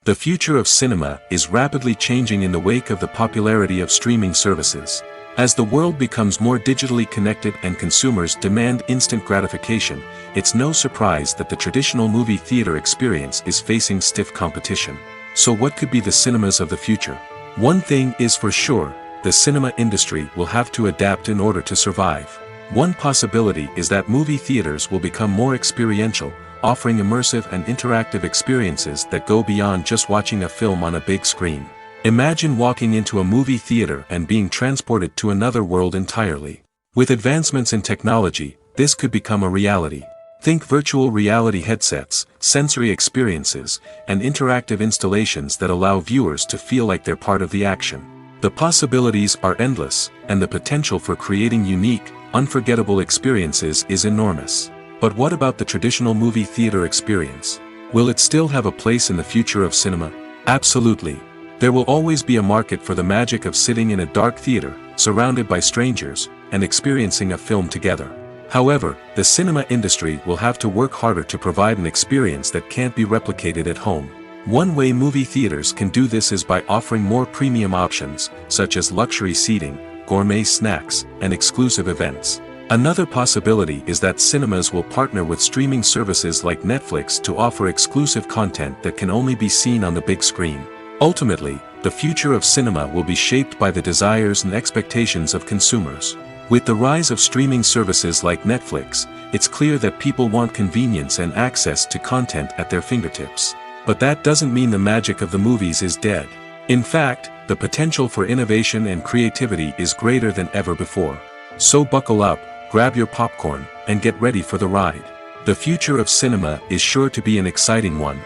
The future of cinema is rapidly changing in the wake of the popularity of streaming services. As the world becomes more digitally connected and consumers demand instant gratification, it's no surprise that the traditional movie theater experience is facing stiff competition. So what could be the cinemas of the future? One thing is for sure, the cinema industry will have to adapt in order to survive. One possibility is that movie theaters will become more experiential, offering immersive and interactive experiences that go beyond just watching a film on a big screen. Imagine walking into a movie theater and being transported to another world entirely. With advancements in technology, this could become a reality. Think virtual reality headsets, sensory experiences, and interactive installations that allow viewers to feel like they're part of the action. The possibilities are endless, and the potential for creating unique, unforgettable experiences is enormous. But what about the traditional movie theater experience? Will it still have a place in the future of cinema? Absolutely. There will always be a market for the magic of sitting in a dark theater, surrounded by strangers, and experiencing a film together. However, the cinema industry will have to work harder to provide an experience that can't be replicated at home. One way movie theaters can do this is by offering more premium options, such as luxury seating, gourmet snacks, and exclusive events. Another possibility is that cinemas will partner with streaming services like Netflix to offer exclusive content that can only be seen on the big screen. Ultimately, the future of cinema will be shaped by the desires and expectations of consumers. With the rise of streaming services like Netflix, it's clear that people want convenience and access to content at their fingertips. But that doesn't mean the magic of the movies is dead. In fact, the potential for innovation and creativity is greater than ever before. So buckle up, grab your popcorn, and get ready for the ride. The future of cinema is sure to be an exciting one.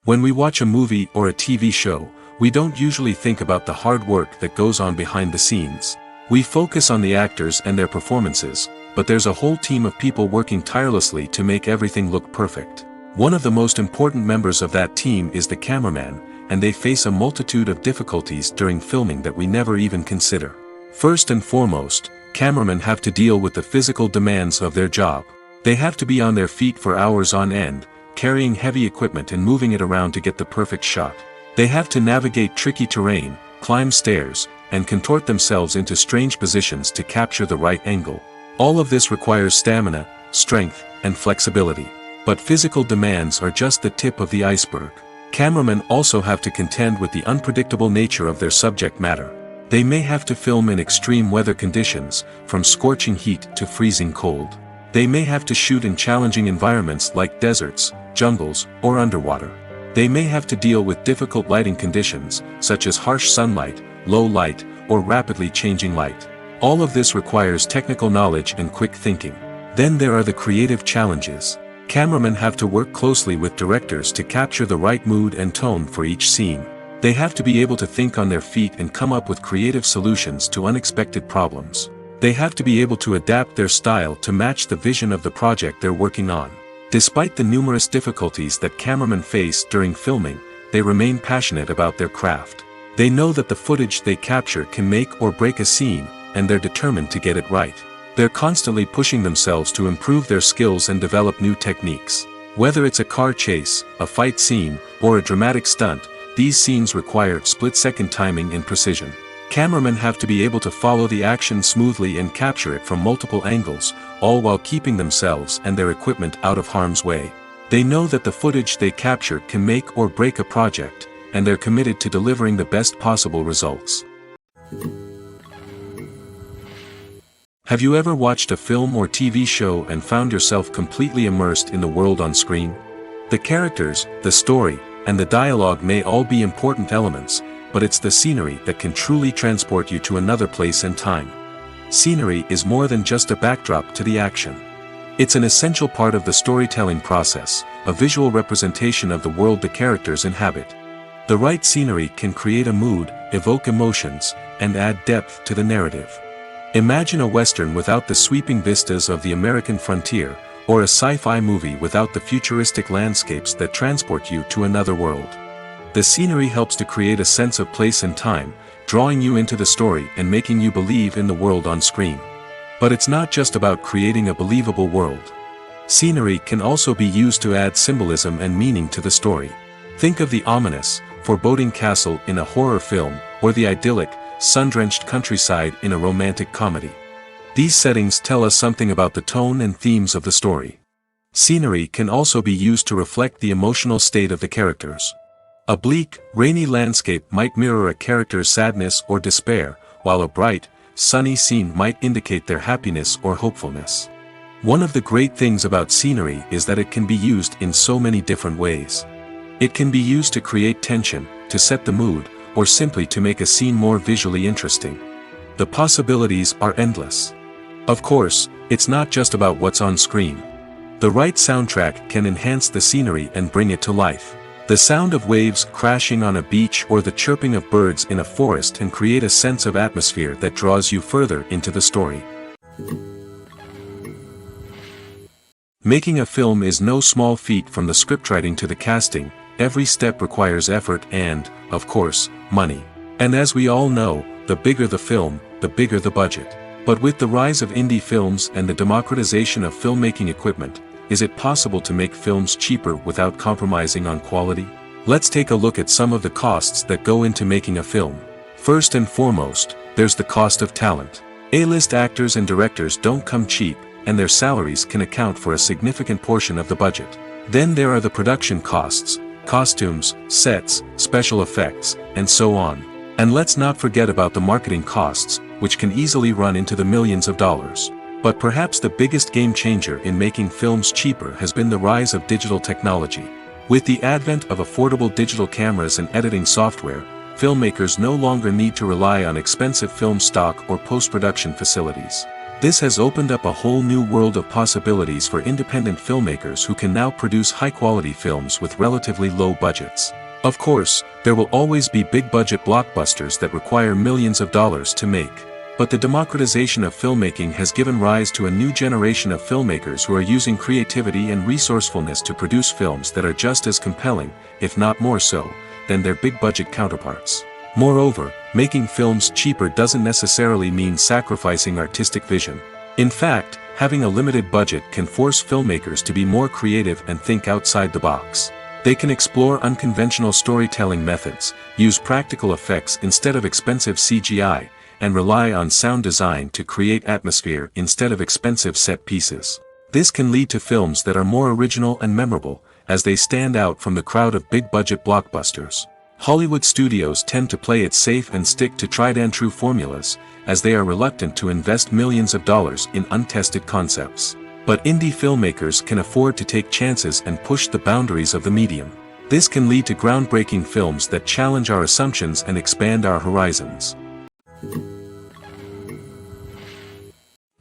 When we watch a movie or a TV show, we don't usually think about the hard work that goes on behind the scenes. We focus on the actors and their performances, but there's a whole team of people working tirelessly to make everything look perfect. One of the most important members of that team is the cameraman, and they face a multitude of difficulties during filming that we never even consider. First and foremost, cameramen have to deal with the physical demands of their job. They have to be on their feet for hours on end, carrying heavy equipment and moving it around to get the perfect shot. They have to navigate tricky terrain, climb stairs, and contort themselves into strange positions to capture the right angle. All of this requires stamina, strength, and flexibility. But physical demands are just the tip of the iceberg. Cameramen also have to contend with the unpredictable nature of their subject matter. They may have to film in extreme weather conditions, from scorching heat to freezing cold. They may have to shoot in challenging environments like deserts, jungles, or underwater. They may have to deal with difficult lighting conditions, such as harsh sunlight, low light, or rapidly changing light. All of this requires technical knowledge and quick thinking. Then there are the creative challenges. Cameramen have to work closely with directors to capture the right mood and tone for each scene. They have to be able to think on their feet and come up with creative solutions to unexpected problems. They have to be able to adapt their style to match the vision of the project they're working on. Despite the numerous difficulties that cameramen face during filming, they remain passionate about their craft. They know that the footage they capture can make or break a scene, and they're determined to get it right. They're constantly pushing themselves to improve their skills and develop new techniques. Whether it's a car chase, a fight scene, or a dramatic stunt, these scenes require split-second timing and precision. Cameramen have to be able to follow the action smoothly and capture it from multiple angles, all while keeping themselves and their equipment out of harm's way. They know that the footage they capture can make or break a project, and they're committed to delivering the best possible results. Have you ever watched a film or TV show and found yourself completely immersed in the world on screen? The characters, the story, and the dialogue may all be important elements, but it's the scenery that can truly transport you to another place and time. Scenery is more than just a backdrop to the action. It's an essential part of the storytelling process, a visual representation of the world the characters inhabit. The right scenery can create a mood, evoke emotions, and add depth to the narrative. Imagine a Western without the sweeping vistas of the American frontier, or a sci-fi movie without the futuristic landscapes that transport you to another world. The scenery helps to create a sense of place and time, drawing you into the story and making you believe in the world on screen. But it's not just about creating a believable world. Scenery can also be used to add symbolism and meaning to the story. Think of the ominous, foreboding castle in a horror film, or the idyllic, sun-drenched countryside in a romantic comedy. These settings tell us something about the tone and themes of the story. Scenery can also be used to reflect the emotional state of the characters. A bleak, rainy landscape might mirror a character's sadness or despair, while a bright, sunny scene might indicate their happiness or hopefulness. One of the great things about scenery is that it can be used in so many different ways. It can be used to create tension, to set the mood, or simply to make a scene more visually interesting. The possibilities are endless. Of course, it's not just about what's on screen. The right soundtrack can enhance the scenery and bring it to life. The sound of waves crashing on a beach or the chirping of birds in a forest can create a sense of atmosphere that draws you further into the story. Making a film is no small feat. From the scriptwriting to the casting, every step requires effort and, of course, money. And as we all know, the bigger the film, the bigger the budget. But with the rise of indie films and the democratization of filmmaking equipment, is it possible to make films cheaper without compromising on quality? Let's take a look at some of the costs that go into making a film. First and foremost, there's the cost of talent. A-list actors and directors don't come cheap, and their salaries can account for a significant portion of the budget. Then there are the production costs, costumes, sets, special effects, and so on. And let's not forget about the marketing costs, which can easily run into the millions of dollars. But perhaps the biggest game changer in making films cheaper has been the rise of digital technology. With the advent of affordable digital cameras and editing software, filmmakers no longer need to rely on expensive film stock or post-production facilities. This has opened up a whole new world of possibilities for independent filmmakers who can now produce high-quality films with relatively low budgets. Of course, there will always be big-budget blockbusters that require millions of dollars to make. But the democratization of filmmaking has given rise to a new generation of filmmakers who are using creativity and resourcefulness to produce films that are just as compelling, if not more so, than their big-budget counterparts. Moreover, making films cheaper doesn't necessarily mean sacrificing artistic vision. In fact, having a limited budget can force filmmakers to be more creative and think outside the box. They can explore unconventional storytelling methods, use practical effects instead of expensive CGI, and rely on sound design to create atmosphere instead of expensive set pieces. This can lead to films that are more original and memorable, as they stand out from the crowd of big-budget blockbusters. Hollywood studios tend to play it safe and stick to tried-and-true formulas, as they are reluctant to invest millions of dollars in untested concepts. But indie filmmakers can afford to take chances and push the boundaries of the medium. This can lead to groundbreaking films that challenge our assumptions and expand our horizons.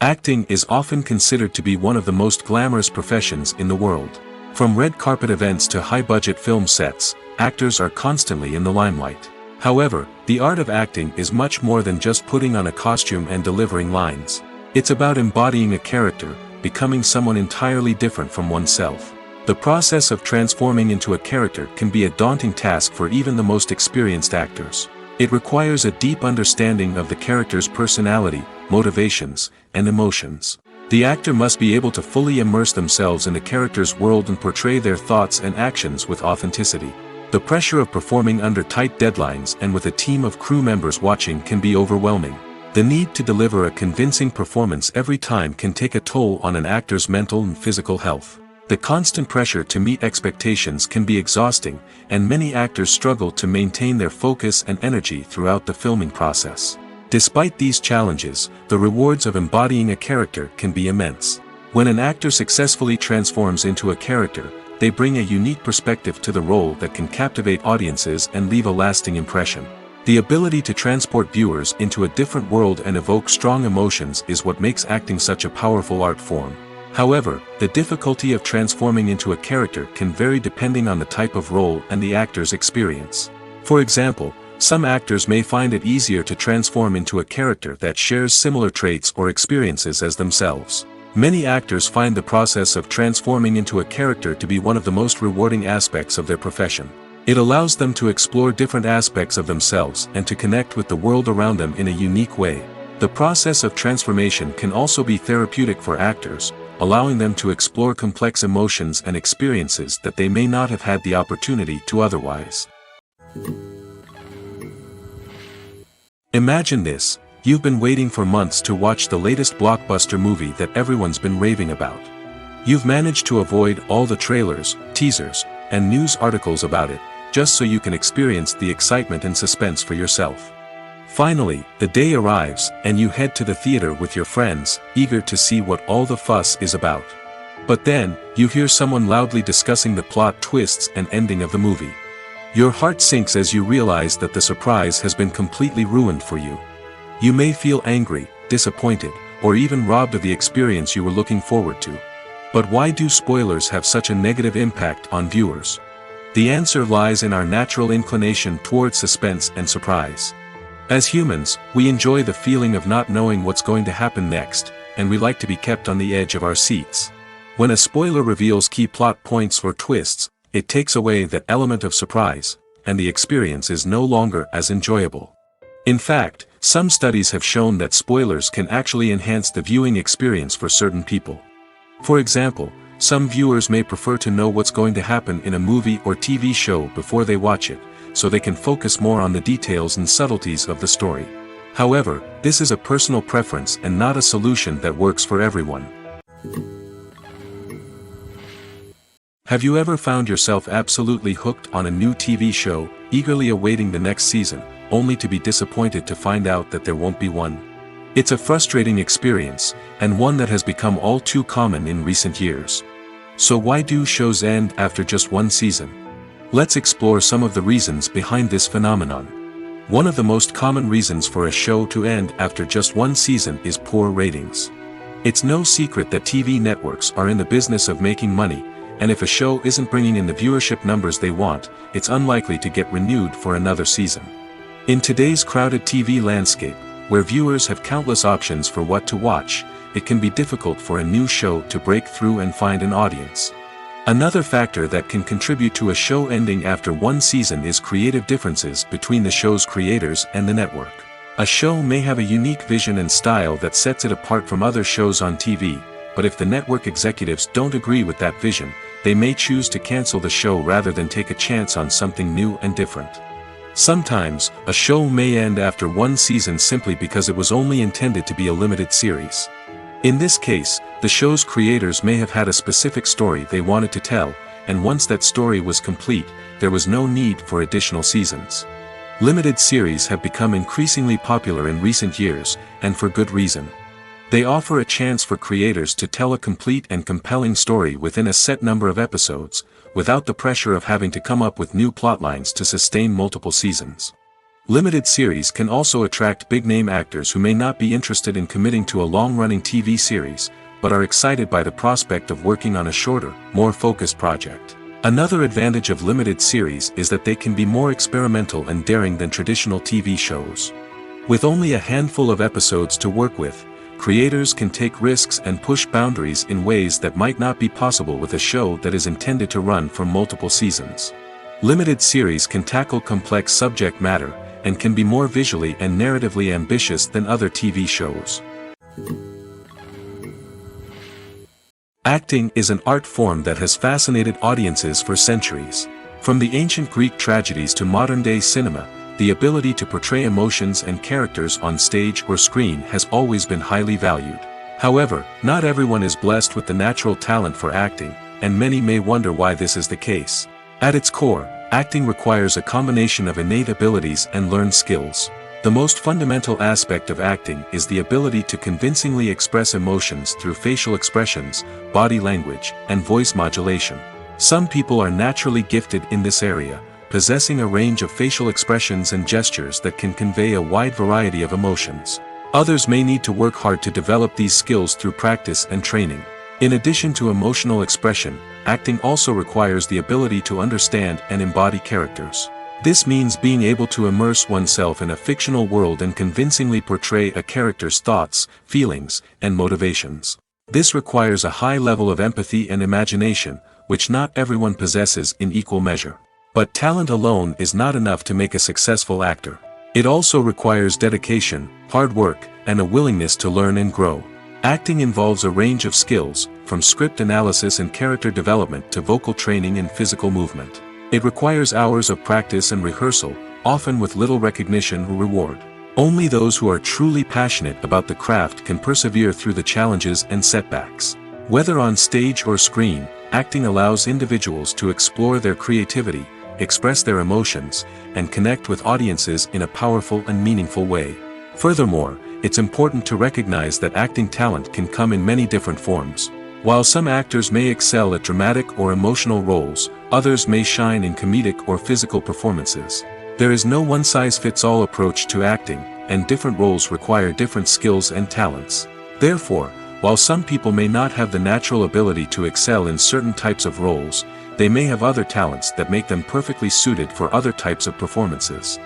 Acting is often considered to be one of the most glamorous professions in the world. From red carpet events to high-budget film sets, actors are constantly in the limelight. However, the art of acting is much more than just putting on a costume and delivering lines. It's about embodying a character, becoming someone entirely different from oneself. The process of transforming into a character can be a daunting task for even the most experienced actors. It requires a deep understanding of the character's personality, motivations, and emotions. The actor must be able to fully immerse themselves in the character's world and portray their thoughts and actions with authenticity. The pressure of performing under tight deadlines and with a team of crew members watching can be overwhelming. The need to deliver a convincing performance every time can take a toll on an actor's mental and physical health. The constant pressure to meet expectations can be exhausting, and many actors struggle to maintain their focus and energy throughout the filming process. Despite these challenges, the rewards of embodying a character can be immense. When an actor successfully transforms into a character, they bring a unique perspective to the role that can captivate audiences and leave a lasting impression. The ability to transport viewers into a different world and evoke strong emotions is what makes acting such a powerful art form. However, the difficulty of transforming into a character can vary depending on the type of role and the actor's experience. For example, some actors may find it easier to transform into a character that shares similar traits or experiences as themselves. Many actors find the process of transforming into a character to be one of the most rewarding aspects of their profession. It allows them to explore different aspects of themselves and to connect with the world around them in a unique way. The process of transformation can also be therapeutic for actors, allowing them to explore complex emotions and experiences that they may not have had the opportunity to otherwise. Imagine this: you've been waiting for months to watch the latest blockbuster movie that everyone's been raving about. You've managed to avoid all the trailers, teasers, and news articles about it, just so you can experience the excitement and suspense for yourself. Finally, the day arrives, and you head to the theater with your friends, eager to see what all the fuss is about. But then, you hear someone loudly discussing the plot twists and ending of the movie. Your heart sinks as you realize that the surprise has been completely ruined for you. You may feel angry, disappointed, or even robbed of the experience you were looking forward to. But why do spoilers have such a negative impact on viewers? The answer lies in our natural inclination toward suspense and surprise. As humans, we enjoy the feeling of not knowing what's going to happen next, and we like to be kept on the edge of our seats. When a spoiler reveals key plot points or twists, it takes away that element of surprise, and the experience is no longer as enjoyable. In fact, some studies have shown that spoilers can actually enhance the viewing experience for certain people. For example, some viewers may prefer to know what's going to happen in a movie or TV show before they watch it, so they can focus more on the details and subtleties of the story. However, this is a personal preference and not a solution that works for everyone. Have you ever found yourself absolutely hooked on a new TV show, eagerly awaiting the next season, only to be disappointed to find out that there won't be one? It's a frustrating experience, and one that has become all too common in recent years. So why do shows end after just one season? Let's explore some of the reasons behind this phenomenon. One of the most common reasons for a show to end after just one season is poor ratings. It's no secret that TV networks are in the business of making money, and if a show isn't bringing in the viewership numbers they want, it's unlikely to get renewed for another season. In today's crowded TV landscape, where viewers have countless options for what to watch, it can be difficult for a new show to break through and find an audience. Another factor that can contribute to a show ending after one season is creative differences between the show's creators and the network. A show may have a unique vision and style that sets it apart from other shows on TV, but if the network executives don't agree with that vision, they may choose to cancel the show rather than take a chance on something new and different. Sometimes, a show may end after one season simply because it was only intended to be a limited series. In this case, the show's creators may have had a specific story they wanted to tell, and once that story was complete, there was no need for additional seasons. Limited series have become increasingly popular in recent years, and for good reason. They offer a chance for creators to tell a complete and compelling story within a set number of episodes, without the pressure of having to come up with new plotlines to sustain multiple seasons. Limited series can also attract big-name actors who may not be interested in committing to a long-running TV series, but are excited by the prospect of working on a shorter, more focused project. Another advantage of limited series is that they can be more experimental and daring than traditional TV shows. With only a handful of episodes to work with, creators can take risks and push boundaries in ways that might not be possible with a show that is intended to run for multiple seasons. Limited series can tackle complex subject matter, and can be more visually and narratively ambitious than other TV shows. Acting is an art form that has fascinated audiences for centuries. From the ancient Greek tragedies to modern-day cinema, the ability to portray emotions and characters on stage or screen has always been highly valued. However, not everyone is blessed with the natural talent for acting, and many may wonder why this is the case. At its core, acting requires a combination of innate abilities and learned skills. The most fundamental aspect of acting is the ability to convincingly express emotions through facial expressions, body language, and voice modulation. Some people are naturally gifted in this area, possessing a range of facial expressions and gestures that can convey a wide variety of emotions. Others may need to work hard to develop these skills through practice and training. In addition to emotional expression, acting also requires the ability to understand and embody characters. This means being able to immerse oneself in a fictional world and convincingly portray a character's thoughts, feelings, and motivations. This requires a high level of empathy and imagination, which not everyone possesses in equal measure. But talent alone is not enough to make a successful actor. It also requires dedication, hard work, and a willingness to learn and grow. Acting involves a range of skills, from script analysis and character development to vocal training and physical movement. It requires hours of practice and rehearsal, often with little recognition or reward. Only those who are truly passionate about the craft can persevere through the challenges and setbacks. Whether on stage or screen, acting allows individuals to explore their creativity, express their emotions, and connect with audiences in a powerful and meaningful way. Furthermore, it's important to recognize that acting talent can come in many different forms. While some actors may excel at dramatic or emotional roles, others may shine in comedic or physical performances. There is no one-size-fits-all approach to acting, and different roles require different skills and talents. Therefore, while some people may not have the natural ability to excel in certain types of roles, they may have other talents that make them perfectly suited for other types of performances.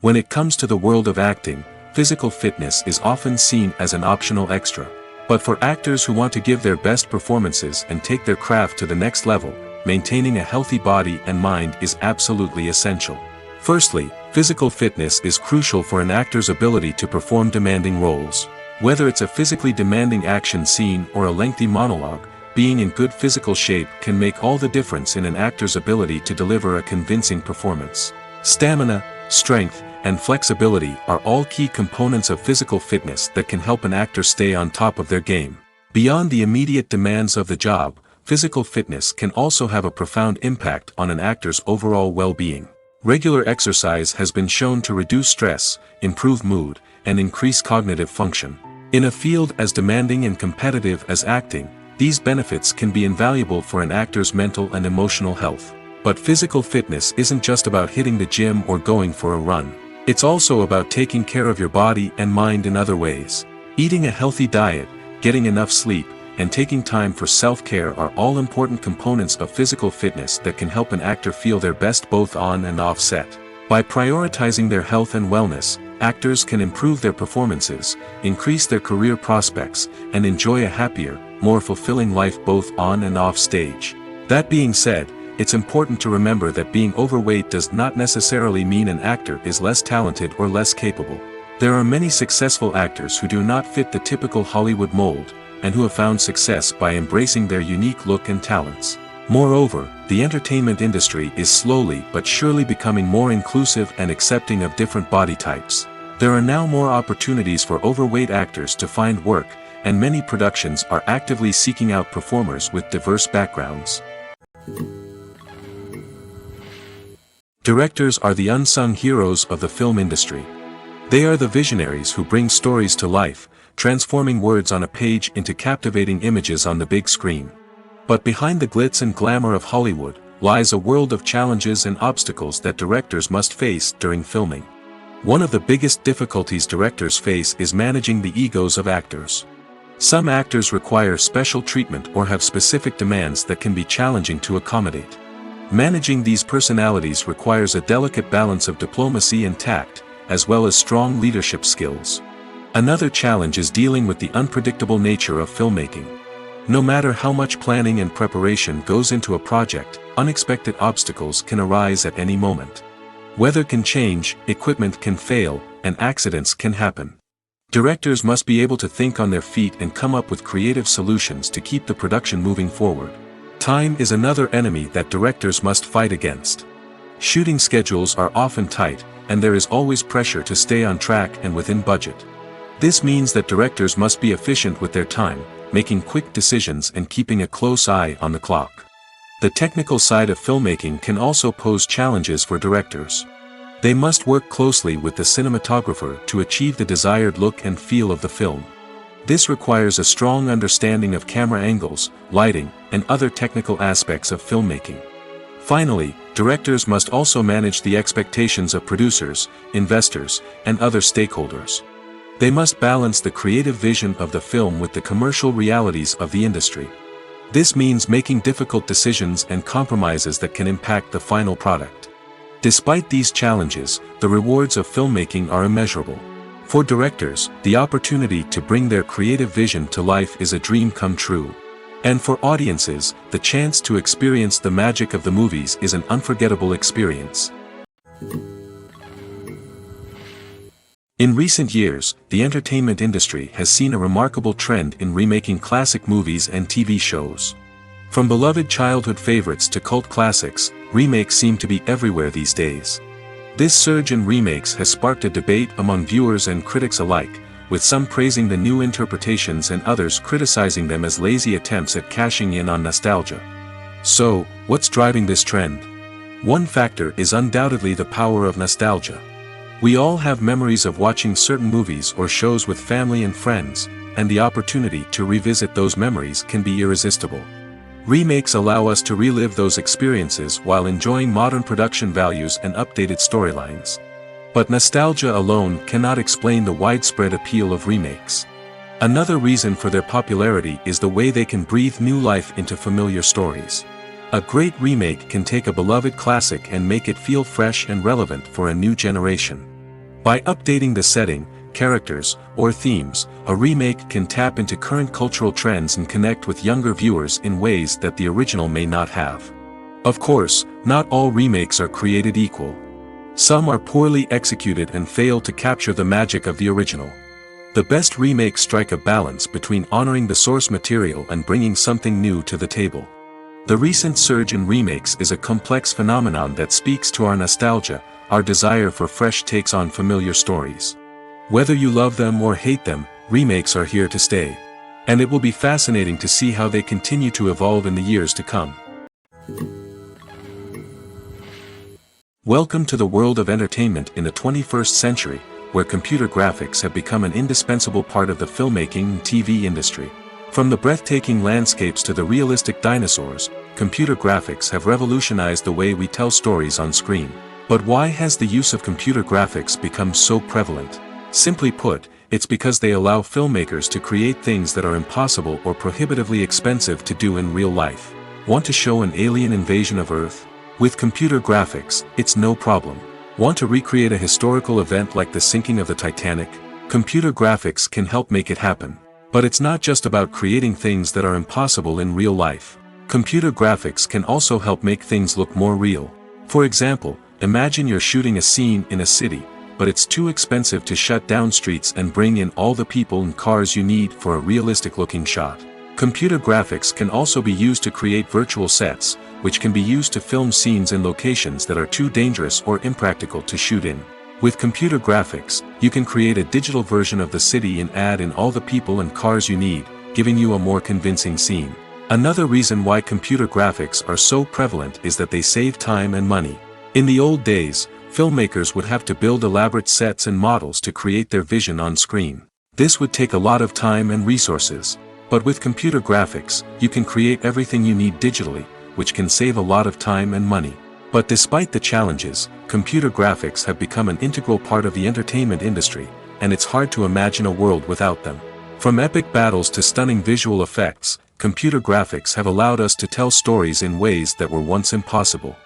When it comes to the world of acting, physical fitness is often seen as an optional extra. But for actors who want to give their best performances and take their craft to the next level, maintaining a healthy body and mind is absolutely essential. Firstly, physical fitness is crucial for an actor's ability to perform demanding roles. Whether it's a physically demanding action scene or a lengthy monologue, being in good physical shape can make all the difference in an actor's ability to deliver a convincing performance. Stamina, strength, and flexibility are all key components of physical fitness that can help an actor stay on top of their game. Beyond the immediate demands of the job, physical fitness can also have a profound impact on an actor's overall well-being. Regular exercise has been shown to reduce stress, improve mood, and increase cognitive function. In a field as demanding and competitive as acting, these benefits can be invaluable for an actor's mental and emotional health. But physical fitness isn't just about hitting the gym or going for a run. It's also about taking care of your body and mind in other ways. Eating a healthy diet, getting enough sleep, and taking time for self-care are all important components of physical fitness that can help an actor feel their best both on and off set. By prioritizing their health and wellness, actors can improve their performances, increase their career prospects, and enjoy a happier, more fulfilling life both on and off stage. That being said, it's important to remember that being overweight does not necessarily mean an actor is less talented or less capable. There are many successful actors who do not fit the typical Hollywood mold, and who have found success by embracing their unique look and talents. Moreover, the entertainment industry is slowly but surely becoming more inclusive and accepting of different body types. There are now more opportunities for overweight actors to find work, and many productions are actively seeking out performers with diverse backgrounds. Directors are the unsung heroes of the film industry. They are the visionaries who bring stories to life, transforming words on a page into captivating images on the big screen. But behind the glitz and glamour of Hollywood, lies a world of challenges and obstacles that directors must face during filming. One of the biggest difficulties directors face is managing the egos of actors. Some actors require special treatment or have specific demands that can be challenging to accommodate. Managing these personalities requires a delicate balance of diplomacy and tact, as well as strong leadership skills. Another challenge is dealing with the unpredictable nature of filmmaking. No matter how much planning and preparation goes into a project, unexpected obstacles can arise at any moment. Weather can change, equipment can fail, and accidents can happen. Directors must be able to think on their feet and come up with creative solutions to keep the production moving forward. Time is another enemy that directors must fight against. Shooting schedules are often tight, and there is always pressure to stay on track and within budget. This means that directors must be efficient with their time, making quick decisions and keeping a close eye on the clock. The technical side of filmmaking can also pose challenges for directors. They must work closely with the cinematographer to achieve the desired look and feel of the film. This requires a strong understanding of camera angles, lighting, and other technical aspects of filmmaking. Finally, directors must also manage the expectations of producers, investors, and other stakeholders. They must balance the creative vision of the film with the commercial realities of the industry. This means making difficult decisions and compromises that can impact the final product. Despite these challenges, the rewards of filmmaking are immeasurable. For directors, the opportunity to bring their creative vision to life is a dream come true. And for audiences, the chance to experience the magic of the movies is an unforgettable experience. In recent years, the entertainment industry has seen a remarkable trend in remaking classic movies and TV shows. From beloved childhood favorites to cult classics, remakes seem to be everywhere these days. This surge in remakes has sparked a debate among viewers and critics alike, with some praising the new interpretations and others criticizing them as lazy attempts at cashing in on nostalgia. So, what's driving this trend? One factor is undoubtedly the power of nostalgia. We all have memories of watching certain movies or shows with family and friends, and the opportunity to revisit those memories can be irresistible. Remakes allow us to relive those experiences while enjoying modern production values and updated storylines. But nostalgia alone cannot explain the widespread appeal of remakes. Another reason for their popularity is the way they can breathe new life into familiar stories. A great remake can take a beloved classic and make it feel fresh and relevant for a new generation. By updating the setting, characters, or themes, a remake can tap into current cultural trends and connect with younger viewers in ways that the original may not have. Of course, not all remakes are created equal. Some are poorly executed and fail to capture the magic of the original. The best remakes strike a balance between honoring the source material and bringing something new to the table. The recent surge in remakes is a complex phenomenon that speaks to our nostalgia, our desire for fresh takes on familiar stories. Whether you love them or hate them, remakes are here to stay. And it will be fascinating to see how they continue to evolve in the years to come. Welcome to the world of entertainment in the 21st century, where computer graphics have become an indispensable part of the filmmaking and TV industry. From the breathtaking landscapes to the realistic dinosaurs, computer graphics have revolutionized the way we tell stories on screen. But why has the use of computer graphics become so prevalent? Simply put, it's because they allow filmmakers to create things that are impossible or prohibitively expensive to do in real life. Want to show an alien invasion of Earth? With computer graphics, it's no problem. Want to recreate a historical event like the sinking of the Titanic? Computer graphics can help make it happen. But it's not just about creating things that are impossible in real life. Computer graphics can also help make things look more real. For example, imagine you're shooting a scene in a city, but it's too expensive to shut down streets and bring in all the people and cars you need for a realistic-looking shot. Computer graphics can also be used to create virtual sets, which can be used to film scenes in locations that are too dangerous or impractical to shoot in. With computer graphics, you can create a digital version of the city and add in all the people and cars you need, giving you a more convincing scene. Another reason why computer graphics are so prevalent is that they save time and money. In the old days, filmmakers would have to build elaborate sets and models to create their vision on screen. This would take a lot of time and resources. But with computer graphics, you can create everything you need digitally, which can save a lot of time and money. But despite the challenges, computer graphics have become an integral part of the entertainment industry, and it's hard to imagine a world without them. From epic battles to stunning visual effects, computer graphics have allowed us to tell stories in ways that were once impossible.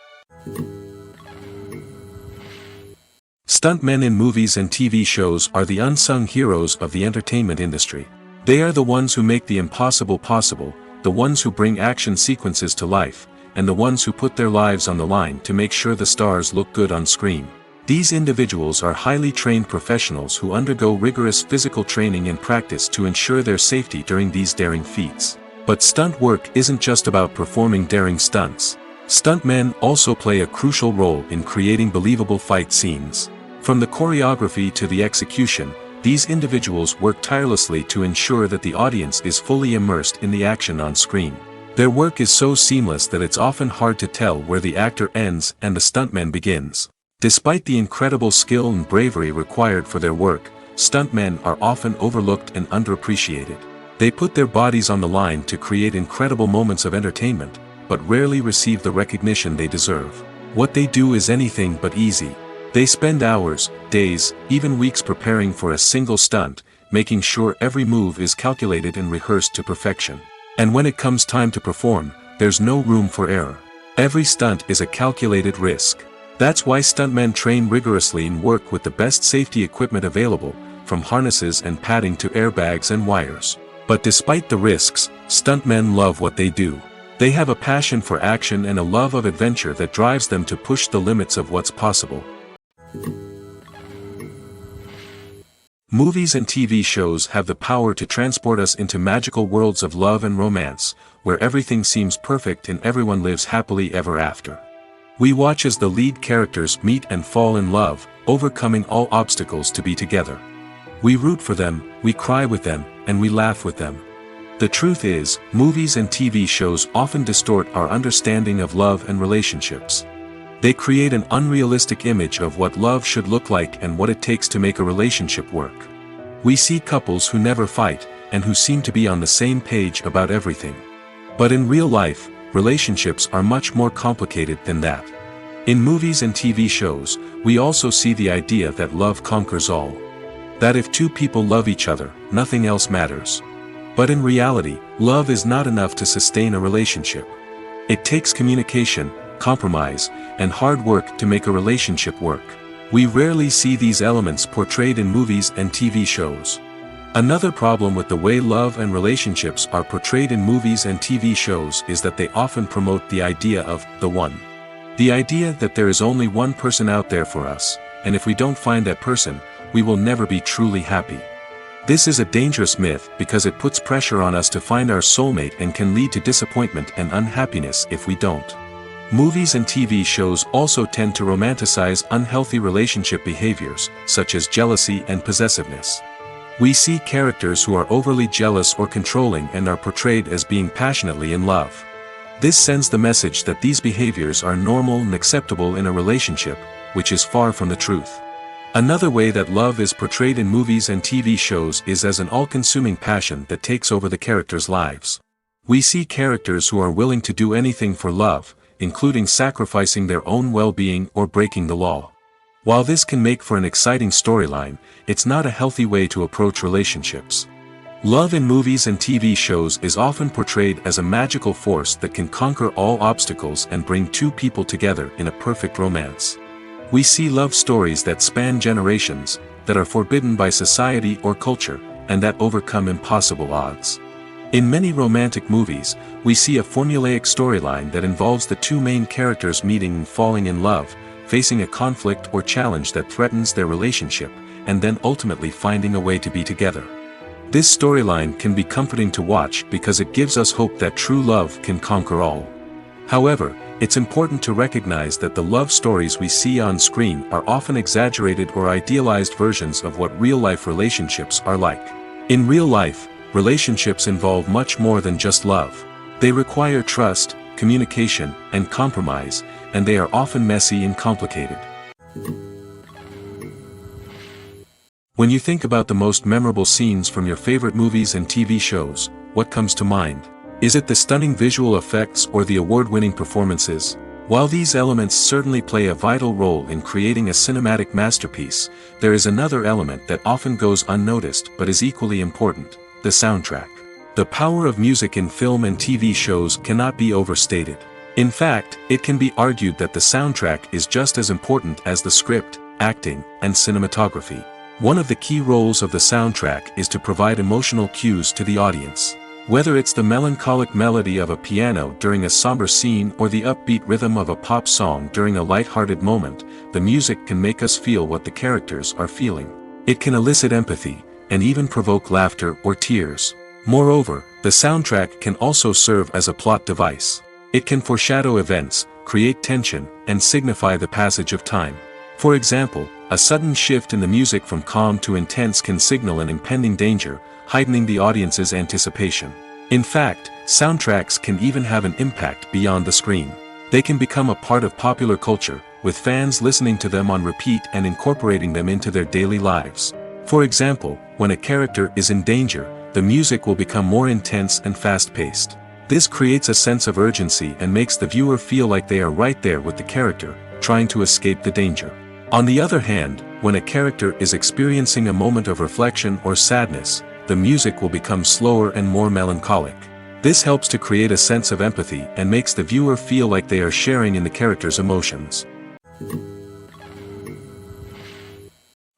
Stuntmen in movies and TV shows are the unsung heroes of the entertainment industry. They are the ones who make the impossible possible, the ones who bring action sequences to life, and the ones who put their lives on the line to make sure the stars look good on screen. These individuals are highly trained professionals who undergo rigorous physical training and practice to ensure their safety during these daring feats. But stunt work isn't just about performing daring stunts. Stuntmen also play a crucial role in creating believable fight scenes. From the choreography to the execution, these individuals work tirelessly to ensure that the audience is fully immersed in the action on screen. Their work is so seamless that it's often hard to tell where the actor ends and the stuntman begins. Despite the incredible skill and bravery required for their work, stuntmen are often overlooked and underappreciated. They put their bodies on the line to create incredible moments of entertainment, but rarely receive the recognition they deserve. What they do is anything but easy. They spend hours, days, even weeks preparing for a single stunt, making sure every move is calculated and rehearsed to perfection. And when it comes time to perform, there's no room for error. Every stunt is a calculated risk. That's why stuntmen train rigorously and work with the best safety equipment available, from harnesses and padding to airbags and wires. But despite the risks, stuntmen love what they do. They have a passion for action and a love of adventure that drives them to push the limits of what's possible. Movies and TV shows have the power to transport us into magical worlds of love and romance, where everything seems perfect and everyone lives happily ever after. We watch as the lead characters meet and fall in love, overcoming all obstacles to be together. We root for them, we cry with them, and we laugh with them. The truth is, movies and TV shows often distort our understanding of love and relationships. They create an unrealistic image of what love should look like and what it takes to make a relationship work. We see couples who never fight, and who seem to be on the same page about everything. But in real life, relationships are much more complicated than that. In movies and TV shows, we also see the idea that love conquers all. That if two people love each other, nothing else matters. But in reality, love is not enough to sustain a relationship. It takes communication, compromise, and hard work to make a relationship work. We rarely see these elements portrayed in movies and TV shows. Another problem with the way love and relationships are portrayed in movies and TV shows is that they often promote the idea of the one. The idea that there is only one person out there for us, and if we don't find that person, we will never be truly happy. This is a dangerous myth because it puts pressure on us to find our soulmate and can lead to disappointment and unhappiness if we don't. Movies and TV shows also tend to romanticize unhealthy relationship behaviors, such as jealousy and possessiveness. We see characters who are overly jealous or controlling and are portrayed as being passionately in love. This sends the message that these behaviors are normal and acceptable in a relationship, which is far from the truth. Another way that love is portrayed in movies and TV shows is as an all-consuming passion that takes over the characters' lives. We see characters who are willing to do anything for love, including sacrificing their own well-being or breaking the law. While this can make for an exciting storyline, it's not a healthy way to approach relationships. Love in movies and TV shows is often portrayed as a magical force that can conquer all obstacles and bring two people together in a perfect romance. We see love stories that span generations, that are forbidden by society or culture, and that overcome impossible odds. In many romantic movies, we see a formulaic storyline that involves the two main characters meeting and falling in love, facing a conflict or challenge that threatens their relationship, and then ultimately finding a way to be together. This storyline can be comforting to watch because it gives us hope that true love can conquer all. However, it's important to recognize that the love stories we see on screen are often exaggerated or idealized versions of what real-life relationships are like. In real life, relationships involve much more than just love. They require trust, communication, and compromise, and they are often messy and complicated. When you think about the most memorable scenes from your favorite movies and TV shows, what comes to mind? Is it the stunning visual effects or the award-winning performances? While these elements certainly play a vital role in creating a cinematic masterpiece, there is another element that often goes unnoticed but is equally important: the soundtrack. The power of music in film and TV shows cannot be overstated. In fact, it can be argued that the soundtrack is just as important as the script, acting, and cinematography. One of the key roles of the soundtrack is to provide emotional cues to the audience. Whether it's the melancholic melody of a piano during a somber scene or the upbeat rhythm of a pop song during a light-hearted moment, the music can make us feel what the characters are feeling. It can elicit empathy, and even provoke laughter or tears. Moreover, the soundtrack can also serve as a plot device. It can foreshadow events, create tension, and signify the passage of time. For example, a sudden shift in the music from calm to intense can signal an impending danger, heightening the audience's anticipation. In fact, soundtracks can even have an impact beyond the screen. They can become a part of popular culture, with fans listening to them on repeat and incorporating them into their daily lives. For example, when a character is in danger, the music will become more intense and fast-paced. This creates a sense of urgency and makes the viewer feel like they are right there with the character, trying to escape the danger. On the other hand, when a character is experiencing a moment of reflection or sadness, the music will become slower and more melancholic. This helps to create a sense of empathy and makes the viewer feel like they are sharing in the character's emotions.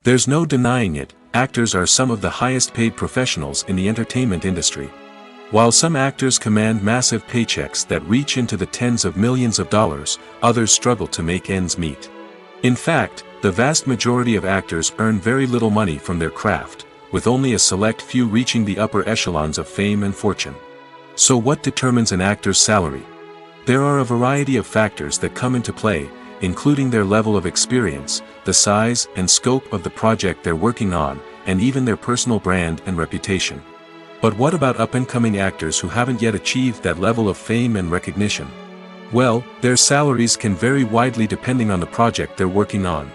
There's no denying it, actors are some of the highest paid professionals in the entertainment industry. While some actors command massive paychecks that reach into the tens of millions of dollars, others struggle to make ends meet. In fact, the vast majority of actors earn very little money from their craft, with only a select few reaching the upper echelons of fame and fortune. So what determines an actor's salary? There are a variety of factors that come into play, including their level of experience, the size and scope of the project they're working on, and even their personal brand and reputation. But what about up-and-coming actors who haven't yet achieved that level of fame and recognition? Well, their salaries can vary widely depending on the project they're working on.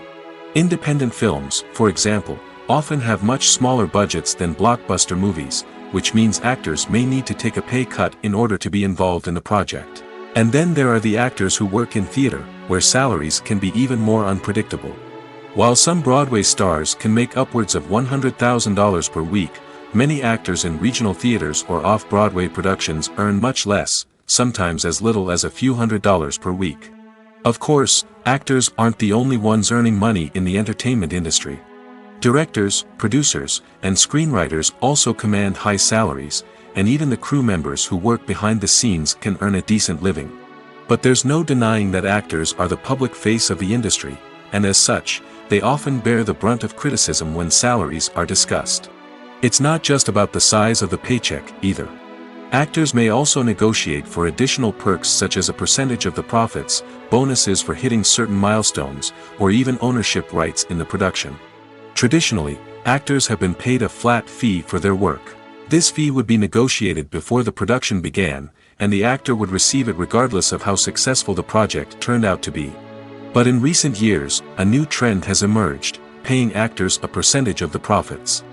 Independent films, for example, often have much smaller budgets than blockbuster movies, which means actors may need to take a pay cut in order to be involved in the project. And then there are the actors who work in theater, where salaries can be even more unpredictable. While some Broadway stars can make upwards of $100,000 per week, many actors in regional theaters or off-Broadway productions earn much less, sometimes as little as a few $100s per week. Of course, actors aren't the only ones earning money in the entertainment industry. Directors, producers, and screenwriters also command high salaries, and even the crew members who work behind the scenes can earn a decent living. But there's no denying that actors are the public face of the industry, and as such, they often bear the brunt of criticism when salaries are discussed. It's not just about the size of the paycheck, either. Actors may also negotiate for additional perks such as a percentage of the profits, bonuses for hitting certain milestones, or even ownership rights in the production. Traditionally, actors have been paid a flat fee for their work. This fee would be negotiated before the production began, and the actor would receive it regardless of how successful the project turned out to be. But in recent years, a new trend has emerged, paying actors a percentage of the profits.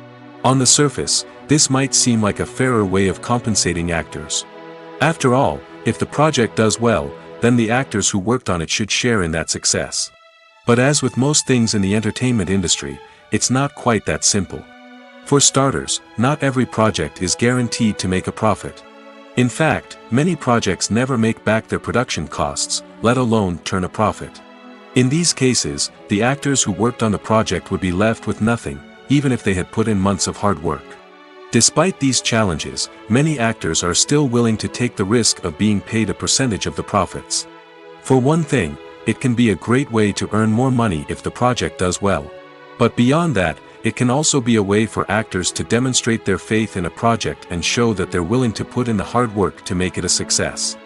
On the surface, this might seem like a fairer way of compensating actors. After all, if the project does well, then the actors who worked on it should share in that success. But as with most things in the entertainment industry, it's not quite that simple. For starters, not every project is guaranteed to make a profit. In fact, many projects never make back their production costs, let alone turn a profit. In these cases, the actors who worked on the project would be left with nothing, even if they had put in months of hard work. Despite these challenges, many actors are still willing to take the risk of being paid a percentage of the profits. For one thing, it can be a great way to earn more money if the project does well. But beyond that, it can also be a way for actors to demonstrate their faith in a project and show that they're willing to put in the hard work to make it a success.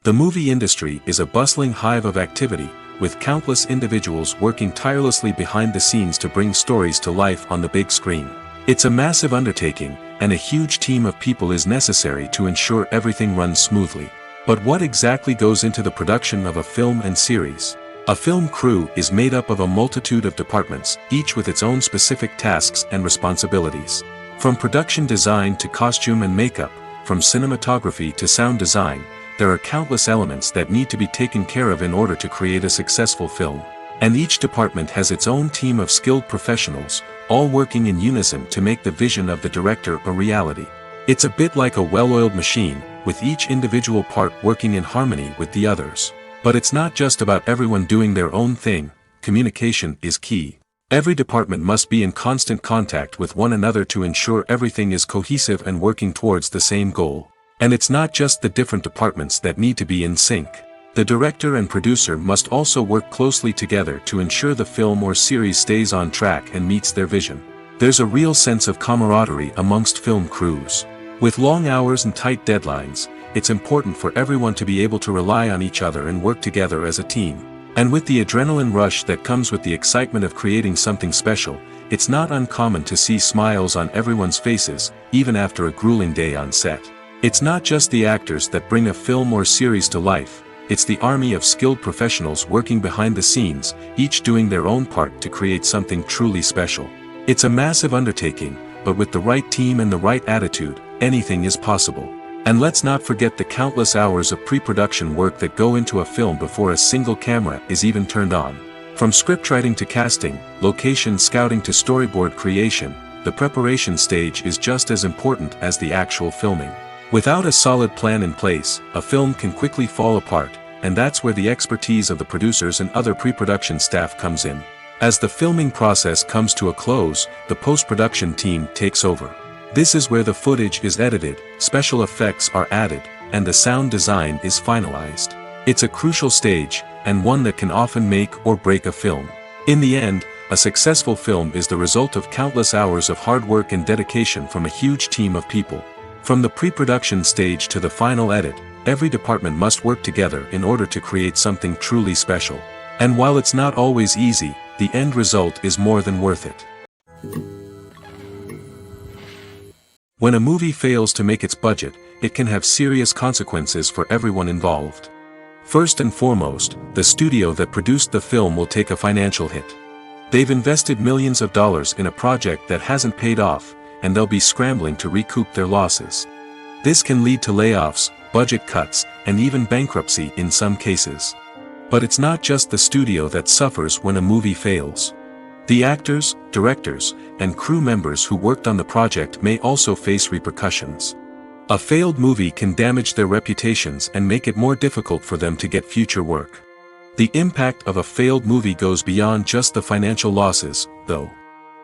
The movie industry is a bustling hive of activity, with countless individuals working tirelessly behind the scenes to bring stories to life on the big screen. It's a massive undertaking, and a huge team of people is necessary to ensure everything runs smoothly. But what exactly goes into the production of a film and series? A film crew is made up of a multitude of departments, each with its own specific tasks and responsibilities. From production design to costume and makeup, from cinematography to sound design, there are countless elements that need to be taken care of in order to create a successful film. And each department has its own team of skilled professionals, all working in unison to make the vision of the director a reality. It's a bit like a well-oiled machine, with each individual part working in harmony with the others. But it's not just about everyone doing their own thing, communication is key. Every department must be in constant contact with one another to ensure everything is cohesive and working towards the same goal. And it's not just the different departments that need to be in sync. The director and producer must also work closely together to ensure the film or series stays on track and meets their vision. There's a real sense of camaraderie amongst film crews. With long hours and tight deadlines, it's important for everyone to be able to rely on each other and work together as a team. And with the adrenaline rush that comes with the excitement of creating something special, it's not uncommon to see smiles on everyone's faces, even after a grueling day on set. It's not just the actors that bring a film or series to life, it's the army of skilled professionals working behind the scenes, each doing their own part to create something truly special. It's a massive undertaking, but with the right team and the right attitude, anything is possible. And let's not forget the countless hours of pre-production work that go into a film before a single camera is even turned on. From scriptwriting to casting, location scouting to storyboard creation, the preparation stage is just as important as the actual filming. Without a solid plan in place, a film can quickly fall apart, and that's where the expertise of the producers and other pre-production staff comes in. As the filming process comes to a close, the post-production team takes over. This is where the footage is edited, special effects are added, and the sound design is finalized. It's a crucial stage, and one that can often make or break a film. In the end, a successful film is the result of countless hours of hard work and dedication from a huge team of people. From the pre-production stage to the final edit, every department must work together in order to create something truly special. And while it's not always easy, the end result is more than worth it. When a movie fails to make its budget, it can have serious consequences for everyone involved. First and foremost, the studio that produced the film will take a financial hit. They've invested millions of dollars in a project that hasn't paid off, and they'll be scrambling to recoup their losses. This can lead to layoffs, budget cuts, and even bankruptcy in some cases. But it's not just the studio that suffers when a movie fails. The actors, directors, and crew members who worked on the project may also face repercussions. A failed movie can damage their reputations and make it more difficult for them to get future work. The impact of a failed movie goes beyond just the financial losses, though.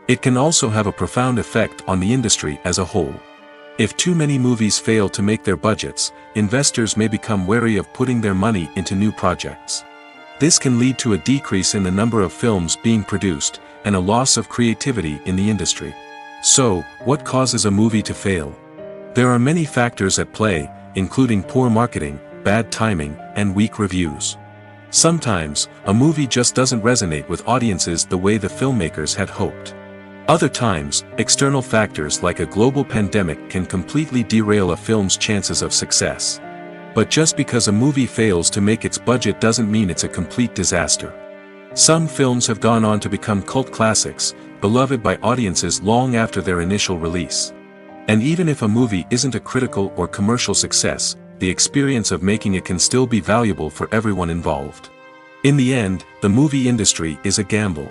It can also have a profound effect on the industry as a whole. If too many movies fail to make their budgets, investors may become wary of putting their money into new projects. This can lead to a decrease in the number of films being produced, and a loss of creativity in the industry. So, what causes a movie to fail? There are many factors at play, including poor marketing, bad timing, and weak reviews. Sometimes, a movie just doesn't resonate with audiences the way the filmmakers had hoped. Other times, external factors like a global pandemic can completely derail a film's chances of success. But just because a movie fails to make its budget doesn't mean it's a complete disaster. Some films have gone on to become cult classics, beloved by audiences long after their initial release. And even if a movie isn't a critical or commercial success, the experience of making it can still be valuable for everyone involved. In the end, the movie industry is a gamble.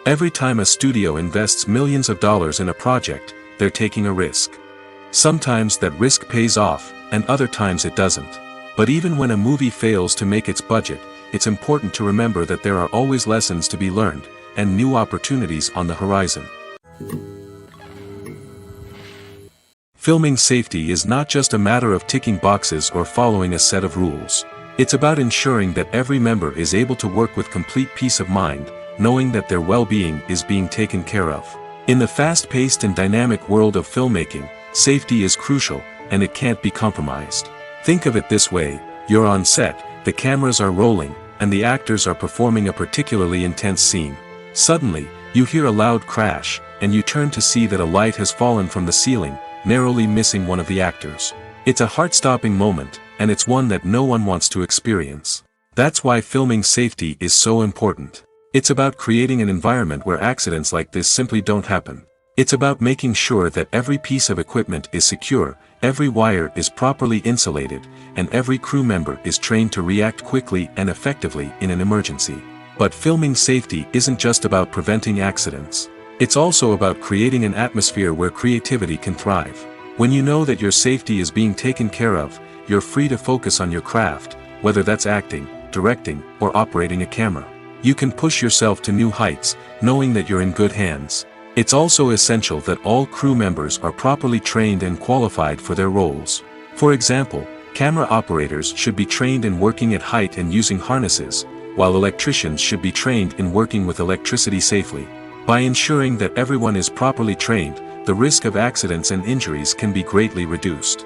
Every time a studio invests millions of dollars in a project, they're taking a risk. Sometimes that risk pays off, and other times it doesn't. But even when a movie fails to make its budget, it's important to remember that there are always lessons to be learned, and new opportunities on the horizon. Filming safety is not just a matter of ticking boxes or following a set of rules. It's about ensuring that every member is able to work with complete peace of mind, knowing that their well-being is being taken care of. In the fast-paced and dynamic world of filmmaking, safety is crucial, and it can't be compromised. Think of it this way: you're on set, the cameras are rolling, and the actors are performing a particularly intense scene. Suddenly, you hear a loud crash, and you turn to see that a light has fallen from the ceiling, narrowly missing one of the actors. It's a heart-stopping moment, and it's one that no one wants to experience. That's why filming safety is so important. It's about creating an environment where accidents like this simply don't happen. It's about making sure that every piece of equipment is secure, every wire is properly insulated, and every crew member is trained to react quickly and effectively in an emergency. But filming safety isn't just about preventing accidents. It's also about creating an atmosphere where creativity can thrive. When you know that your safety is being taken care of, you're free to focus on your craft, whether that's acting, directing, or operating a camera. You can push yourself to new heights, knowing that you're in good hands. It's also essential that all crew members are properly trained and qualified for their roles. For example, camera operators should be trained in working at height and using harnesses, while electricians should be trained in working with electricity safely. By ensuring that everyone is properly trained, the risk of accidents and injuries can be greatly reduced.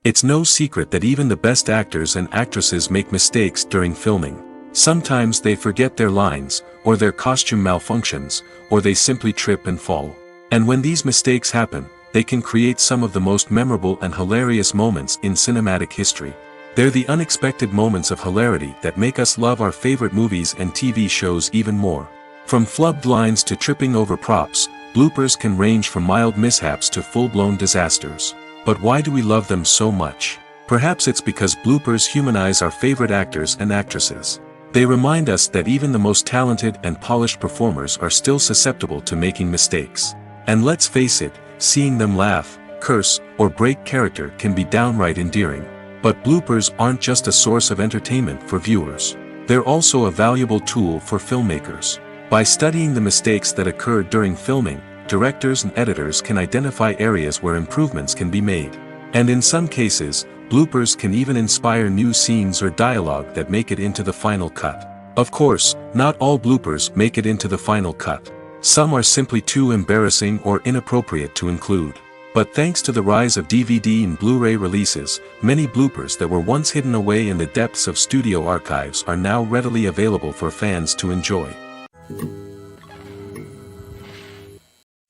It's no secret that even the best actors and actresses make mistakes during filming. Sometimes they forget their lines, or their costume malfunctions, or they simply trip and fall. And when these mistakes happen, they can create some of the most memorable and hilarious moments in cinematic history. They're the unexpected moments of hilarity that make us love our favorite movies and TV shows even more. From flubbed lines to tripping over props, bloopers can range from mild mishaps to full-blown disasters. But why do we love them so much? Perhaps it's because bloopers humanize our favorite actors and actresses. They remind us that even the most talented and polished performers are still susceptible to making mistakes. And let's face it, seeing them laugh, curse, or break character can be downright endearing. But bloopers aren't just a source of entertainment for viewers. They're also a valuable tool for filmmakers. By studying the mistakes that occurred during filming, directors and editors can identify areas where improvements can be made. And in some cases, bloopers can even inspire new scenes or dialogue that make it into the final cut. Of course, not all bloopers make it into the final cut. Some are simply too embarrassing or inappropriate to include. But thanks to the rise of DVD and Blu-ray releases, many bloopers that were once hidden away in the depths of studio archives are now readily available for fans to enjoy.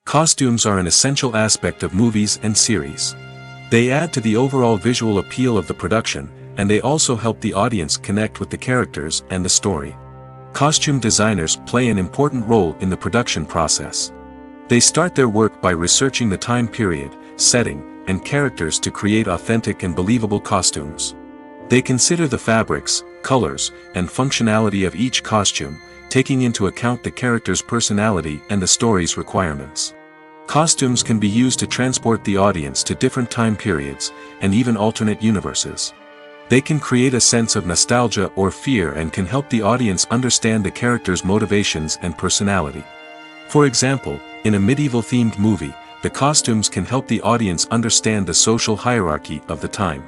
Costumes are an essential aspect of movies and series. They add to the overall visual appeal of the production, and they also help the audience connect with the characters and the story. Costume designers play an important role in the production process. They start their work by researching the time period, setting, and characters to create authentic and believable costumes. They consider the fabrics, colors, and functionality of each costume, taking into account the character's personality and the story's requirements. Costumes can be used to transport the audience to different time periods, and even alternate universes. They can create a sense of nostalgia or fear and can help the audience understand the character's motivations and personality. For example, in a medieval-themed movie, the costumes can help the audience understand the social hierarchy of the time.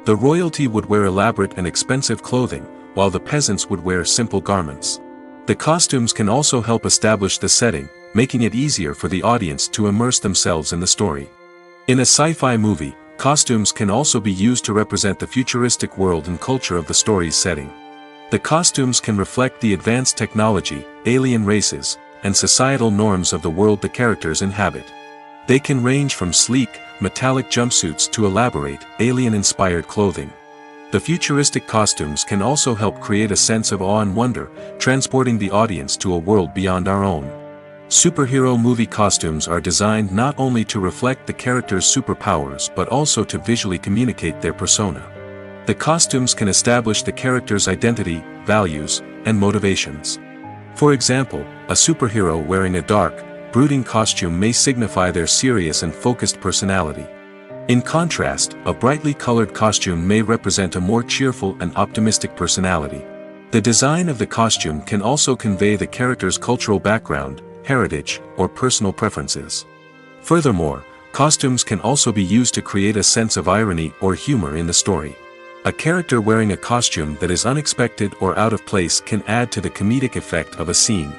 The royalty would wear elaborate and expensive clothing, while the peasants would wear simple garments. The costumes can also help establish the setting, making it easier for the audience to immerse themselves in the story. In a sci-fi movie, costumes can also be used to represent the futuristic world and culture of the story's setting. The costumes can reflect the advanced technology, alien races, and societal norms of the world the characters inhabit. They can range from sleek, metallic jumpsuits to elaborate, alien-inspired clothing. The futuristic costumes can also help create a sense of awe and wonder, transporting the audience to a world beyond our own. Superhero movie costumes are designed not only to reflect the character's superpowers but also to visually communicate their persona. The costumes can establish the character's identity, values, and motivations. For example, a superhero wearing a dark, brooding costume may signify their serious and focused personality. In contrast, a brightly colored costume may represent a more cheerful and optimistic personality. The design of the costume can also convey the character's cultural background, heritage, or personal preferences. Furthermore, costumes can also be used to create a sense of irony or humor in the story. A character wearing a costume that is unexpected or out of place can add to the comedic effect of a scene.